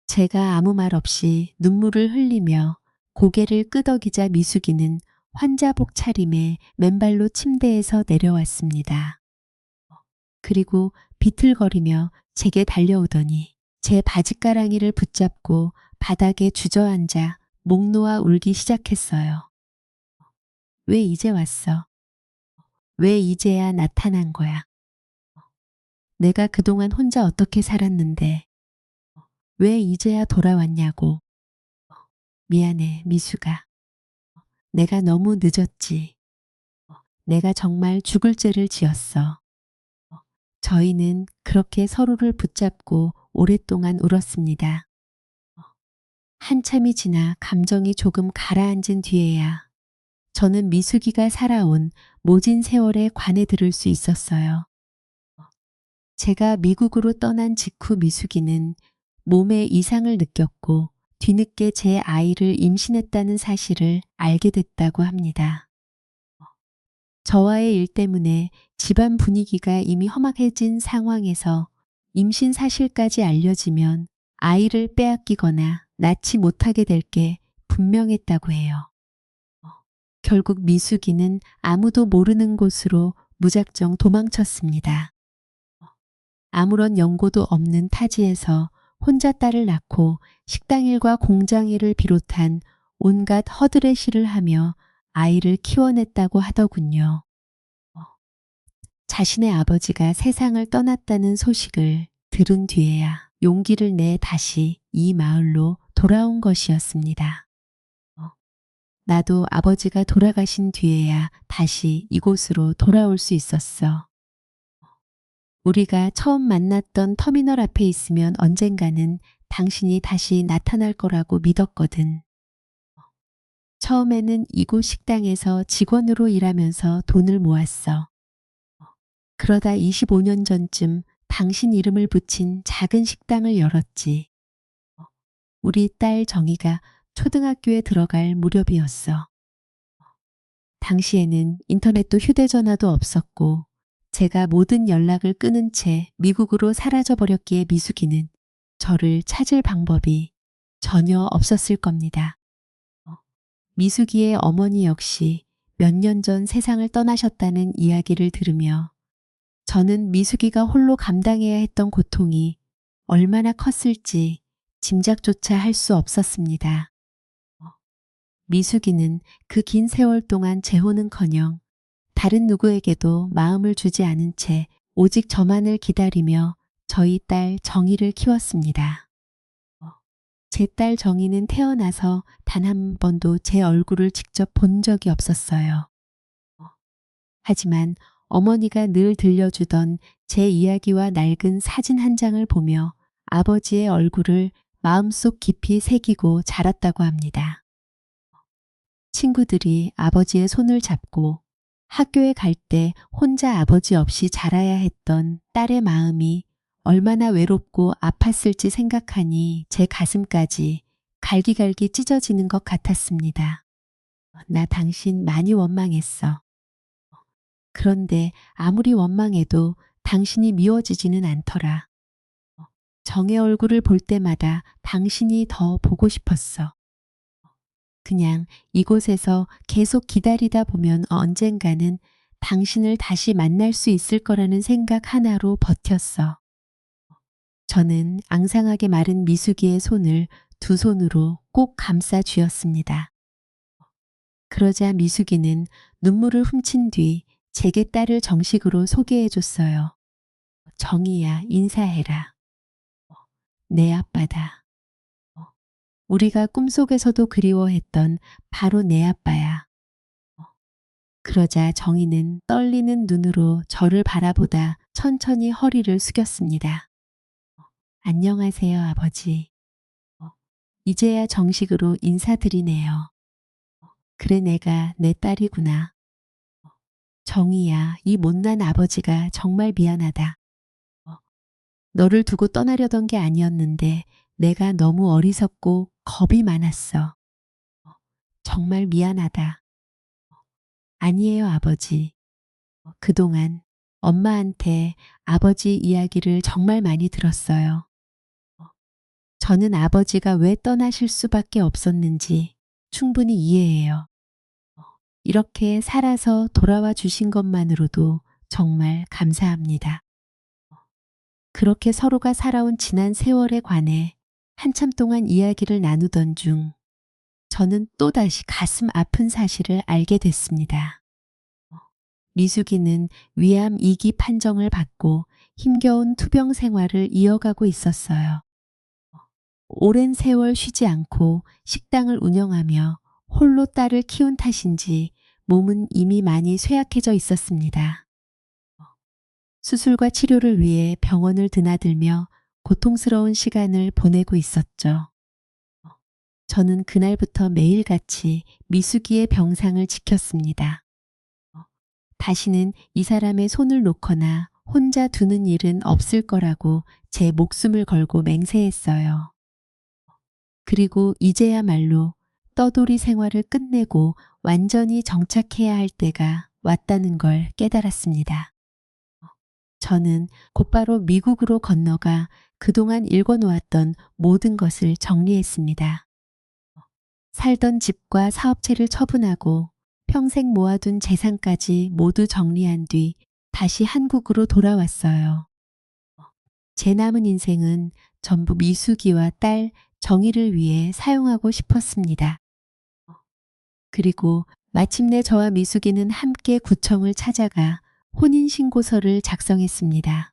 제가 아무 말 없이 눈물을 흘리며 고개를 끄덕이자 미숙이는 환자복 차림에 맨발로 침대에서 내려왔습니다. 그리고 비틀거리며 제게 달려오더니 제 바짓가랑이를 붙잡고 바닥에 주저앉아 목 놓아 울기 시작했어요. 왜 이제 왔어? 왜 이제야 나타난 거야? 내가 그동안 혼자 어떻게 살았는데 왜 이제야 돌아왔냐고. 미안해, 미숙아. 내가 너무 늦었지. 내가 정말 죽을 죄를 지었어. 저희는 그렇게 서로를 붙잡고 오랫동안 울었습니다. 한참이 지나 감정이 조금 가라앉은 뒤에야 저는 미숙이가 살아온 모진 세월에 관해 들을 수 있었어요. 제가 미국으로 떠난 직후 미숙이는 몸에 이상을 느꼈고 뒤늦게 제 아이를 임신했다는 사실을 알게 됐다고 합니다. 저와의 일 때문에 집안 분위기가 이미 험악해진 상황에서 임신 사실까지 알려지면 아이를 빼앗기거나 낳지 못하게 될 게 분명했다고 해요. 결국 미숙이는 아무도 모르는 곳으로 무작정 도망쳤습니다. 아무런 연고도 없는 타지에서 혼자 딸을 낳고 식당일과 공장일을 비롯한 온갖 허드렛 일을 하며 아이를 키워냈다고 하더군요. 자신의 아버지가 세상을 떠났다는 소식을 들은 뒤에야 용기를 내 다시 이 마을로 돌아온 것이었습니다. 나도 아버지가 돌아가신 뒤에야 다시 이곳으로 돌아올 수 있었어. 우리가 처음 만났던 터미널 앞에 있으면 언젠가는 당신이 다시 나타날 거라고 믿었거든. 처음에는 이곳 식당에서 직원으로 일하면서 돈을 모았어. 그러다 25년 전쯤 당신 이름을 붙인 작은 식당을 열었지. 우리 딸 정희가 초등학교에 들어갈 무렵이었어. 당시에는 인터넷도 휴대전화도 없었고 제가 모든 연락을 끊은 채 미국으로 사라져버렸기에 미숙이는 저를 찾을 방법이 전혀 없었을 겁니다. 미숙이의 어머니 역시 몇 년 전 세상을 떠나셨다는 이야기를 들으며 저는 미숙이가 홀로 감당해야 했던 고통이 얼마나 컸을지 짐작조차 할 수 없었습니다. 미숙이는 그 긴 세월 동안 재혼은커녕 다른 누구에게도 마음을 주지 않은 채 오직 저만을 기다리며 저희 딸 정희를 키웠습니다. 제 딸 정희는 태어나서 단 한 번도 제 얼굴을 직접 본 적이 없었어요. 하지만 어머니가 늘 들려주던 제 이야기와 낡은 사진 한 장을 보며 아버지의 얼굴을 마음속 깊이 새기고 자랐다고 합니다. 친구들이 아버지의 손을 잡고 학교에 갈 때 혼자 아버지 없이 자라야 했던 딸의 마음이 얼마나 외롭고 아팠을지 생각하니 제 가슴까지 갈기갈기 찢어지는 것 같았습니다. 나 당신 많이 원망했어. 그런데 아무리 원망해도 당신이 미워지지는 않더라. 정의 얼굴을 볼 때마다 당신이 더 보고 싶었어. 그냥 이곳에서 계속 기다리다 보면 언젠가는 당신을 다시 만날 수 있을 거라는 생각 하나로 버텼어. 저는 앙상하게 마른 미숙이의 손을 두 손으로 꼭 감싸 쥐었습니다. 그러자 미숙이는 눈물을 훔친 뒤 제게 딸을 정식으로 소개해 줬어요. 정희야, 인사해라. 내 아빠다. 우리가 꿈속에서도 그리워했던 바로 내 아빠야. 그러자 정희는 떨리는 눈으로 저를 바라보다 천천히 허리를 숙였습니다. 안녕하세요, 아버지. 이제야 정식으로 인사드리네요. 그래, 내가 내 딸이구나. 정희야, 이 못난 아버지가 정말 미안하다. 너를 두고 떠나려던 게 아니었는데 내가 너무 어리석고 겁이 많았어. 정말 미안하다. 아니에요, 아버지. 그동안 엄마한테 아버지 이야기를 정말 많이 들었어요. 저는 아버지가 왜 떠나실 수밖에 없었는지 충분히 이해해요. 이렇게 살아서 돌아와 주신 것만으로도 정말 감사합니다. 그렇게 서로가 살아온 지난 세월에 관해 한참 동안 이야기를 나누던 중 저는 또다시 가슴 아픈 사실을 알게 됐습니다. 미숙이는 위암 2기 판정을 받고 힘겨운 투병 생활을 이어가고 있었어요. 오랜 세월 쉬지 않고 식당을 운영하며 홀로 딸을 키운 탓인지 몸은 이미 많이 쇠약해져 있었습니다. 수술과 치료를 위해 병원을 드나들며 고통스러운 시간을 보내고 있었죠. 저는 그날부터 매일같이 미숙이의 병상을 지켰습니다. 다시는 이 사람의 손을 놓거나 혼자 두는 일은 없을 거라고 제 목숨을 걸고 맹세했어요. 그리고 이제야말로 떠돌이 생활을 끝내고 완전히 정착해야 할 때가 왔다는 걸 깨달았습니다. 저는 곧바로 미국으로 건너가 그동안 읽어놓았던 모든 것을 정리했습니다. 살던 집과 사업체를 처분하고 평생 모아둔 재산까지 모두 정리한 뒤 다시 한국으로 돌아왔어요. 제 남은 인생은 전부 미숙이와 딸 정희를 위해 사용하고 싶었습니다. 그리고 마침내 저와 미숙이는 함께 구청을 찾아가 혼인신고서를 작성했습니다.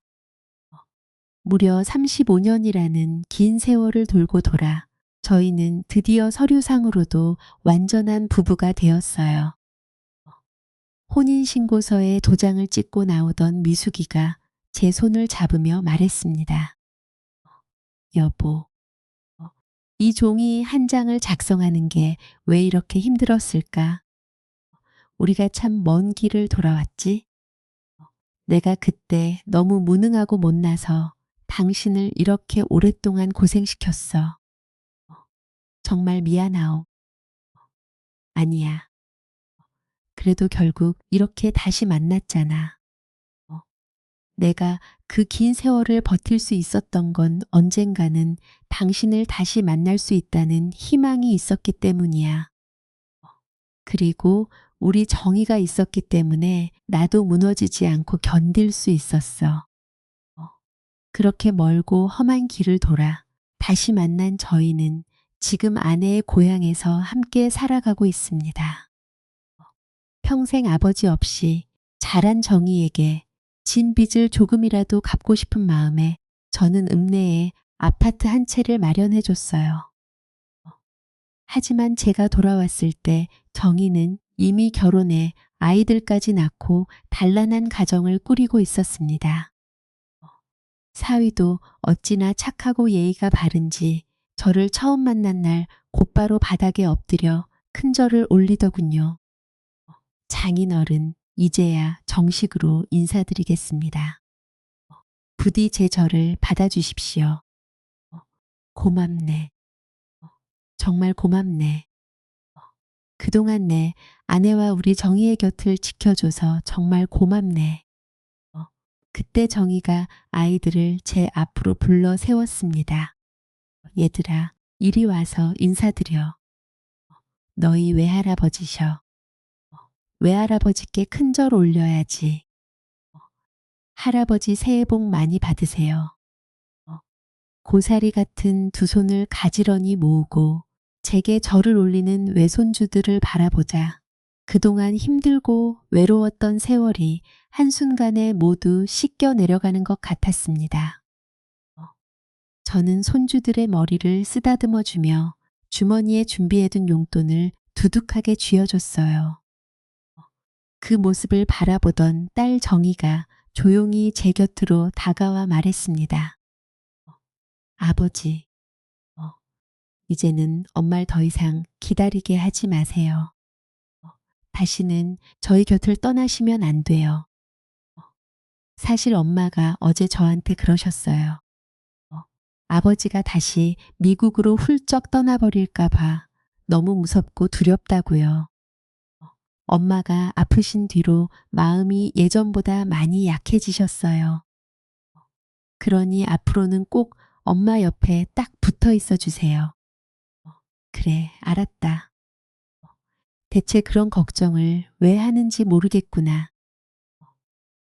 무려 35년이라는 긴 세월을 돌고 돌아 저희는 드디어 서류상으로도 완전한 부부가 되었어요. 혼인신고서에 도장을 찍고 나오던 미숙이가 제 손을 잡으며 말했습니다. 여보, 이 종이 한 장을 작성하는 게 왜 이렇게 힘들었을까? 우리가 참 먼 길을 돌아왔지? 내가 그때 너무 무능하고 못나서 당신을 이렇게 오랫동안 고생시켰어. 정말 미안하오. 아니야. 그래도 결국 이렇게 다시 만났잖아. 내가 그 긴 세월을 버틸 수 있었던 건 언젠가는 당신을 다시 만날 수 있다는 희망이 있었기 때문이야. 그리고 우리 정의가 있었기 때문에 나도 무너지지 않고 견딜 수 있었어. 그렇게 멀고 험한 길을 돌아 다시 만난 저희는 지금 아내의 고향에서 함께 살아가고 있습니다. 평생 아버지 없이 자란 정희에게 진 빚을 조금이라도 갚고 싶은 마음에 저는 읍내에 아파트 한 채를 마련해 줬어요. 하지만 제가 돌아왔을 때 정희는 이미 결혼해 아이들까지 낳고 단란한 가정을 꾸리고 있었습니다. 사위도 어찌나 착하고 예의가 바른지 저를 처음 만난 날 곧바로 바닥에 엎드려 큰절을 올리더군요. 장인어른, 이제야 정식으로 인사드리겠습니다. 부디 제 절을 받아주십시오. 고맙네. 정말 고맙네. 그동안 내 아내와 우리 정희의 곁을 지켜줘서 정말 고맙네. 그때 정희가 아이들을 제 앞으로 불러 세웠습니다. 얘들아, 이리 와서 인사드려. 너희 외할아버지셔. 외할아버지께 큰절 올려야지. 할아버지 새해 복 많이 받으세요. 고사리 같은 두 손을 가지런히 모으고 제게 절을 올리는 외손주들을 바라보자 그동안 힘들고 외로웠던 세월이 한순간에 모두 씻겨 내려가는 것 같았습니다. 저는 손주들의 머리를 쓰다듬어 주며 주머니에 준비해둔 용돈을 두둑하게 쥐어줬어요. 그 모습을 바라보던 딸 정희가 조용히 제 곁으로 다가와 말했습니다. 아버지, 이제는 엄마를 더 이상 기다리게 하지 마세요. 다시는 저희 곁을 떠나시면 안 돼요. 사실 엄마가 어제 저한테 그러셨어요. 아버지가 다시 미국으로 훌쩍 떠나버릴까 봐 너무 무섭고 두렵다고요. 엄마가 아프신 뒤로 마음이 예전보다 많이 약해지셨어요. 그러니 앞으로는 꼭 엄마 옆에 딱 붙어 있어 주세요. 그래, 알았다. 대체 그런 걱정을 왜 하는지 모르겠구나.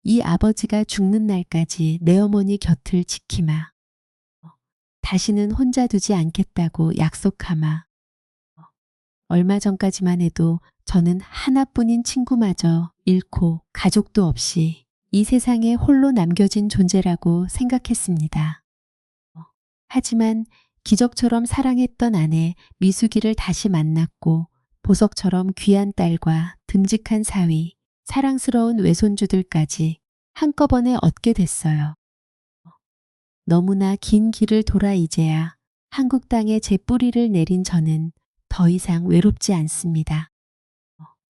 이 아버지가 죽는 날까지 내 어머니 곁을 지키마. 다시는 혼자 두지 않겠다고 약속하마. 얼마 전까지만 해도 저는 하나뿐인 친구마저 잃고 가족도 없이 이 세상에 홀로 남겨진 존재라고 생각했습니다. 하지만 기적처럼 사랑했던 아내 미숙이를 다시 만났고 보석처럼 귀한 딸과 듬직한 사위, 사랑스러운 외손주들까지 한꺼번에 얻게 됐어요. 너무나 긴 길을 돌아 이제야 한국 땅에 제 뿌리를 내린 저는 더 이상 외롭지 않습니다.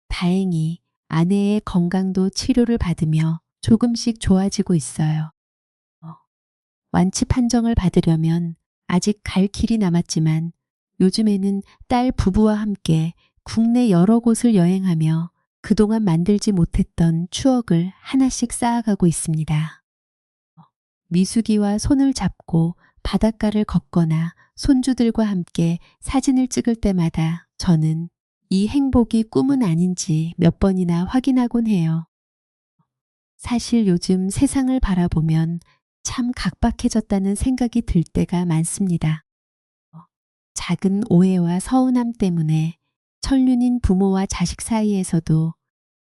다행히 아내의 건강도 치료를 받으며 조금씩 좋아지고 있어요. 완치 판정을 받으려면 아직 갈 길이 남았지만 요즘에는 딸 부부와 함께 국내 여러 곳을 여행하며 그동안 만들지 못했던 추억을 하나씩 쌓아가고 있습니다. 미숙이와 손을 잡고 바닷가를 걷거나 손주들과 함께 사진을 찍을 때마다 저는 이 행복이 꿈은 아닌지 몇 번이나 확인하곤 해요. 사실 요즘 세상을 바라보면 참 각박해졌다는 생각이 들 때가 많습니다. 작은 오해와 서운함 때문에 천륜인 부모와 자식 사이에서도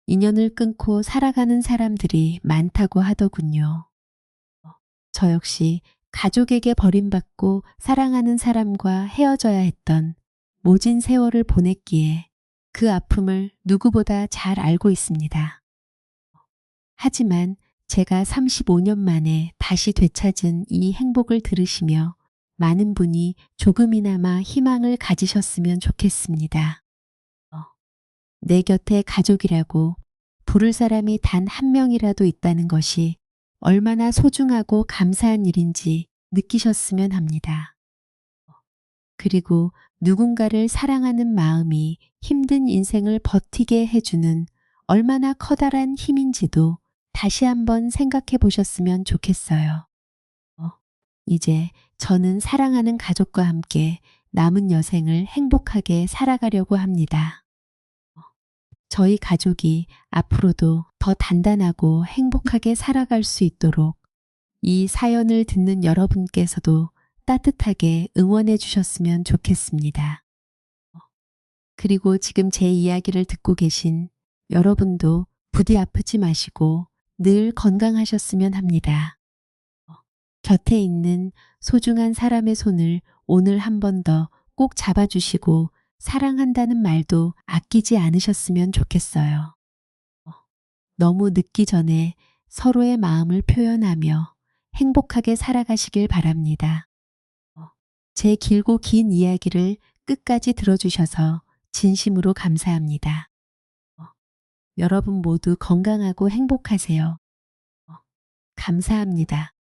인연을 끊고 살아가는 사람들이 많다고 하더군요. 저 역시 가족에게 버림받고 사랑하는 사람과 헤어져야 했던 모진 세월을 보냈기에 그 아픔을 누구보다 잘 알고 있습니다. 하지만 제가 35년 만에 다시 되찾은 이 행복을 들으시며 많은 분이 조금이나마 희망을 가지셨으면 좋겠습니다. 내 곁에 가족이라고 부를 사람이 단 한 명이라도 있다는 것이 얼마나 소중하고 감사한 일인지 느끼셨으면 합니다. 그리고 누군가를 사랑하는 마음이 힘든 인생을 버티게 해주는 얼마나 커다란 힘인지도 다시 한번 생각해 보셨으면 좋겠어요. 이제 저는 사랑하는 가족과 함께 남은 여생을 행복하게 살아가려고 합니다. 저희 가족이 앞으로도 더 단단하고 행복하게 살아갈 수 있도록 이 사연을 듣는 여러분께서도 따뜻하게 응원해 주셨으면 좋겠습니다. 그리고 지금 제 이야기를 듣고 계신 여러분도 부디 아프지 마시고 늘 건강하셨으면 합니다. 곁에 있는 소중한 사람의 손을 오늘 한 번 더 꼭 잡아주시고 사랑한다는 말도 아끼지 않으셨으면 좋겠어요. 너무 늦기 전에 서로의 마음을 표현하며 행복하게 살아가시길 바랍니다. 제 길고 긴 이야기를 끝까지 들어주셔서 진심으로 감사합니다. 여러분 모두 건강하고 행복하세요. 감사합니다.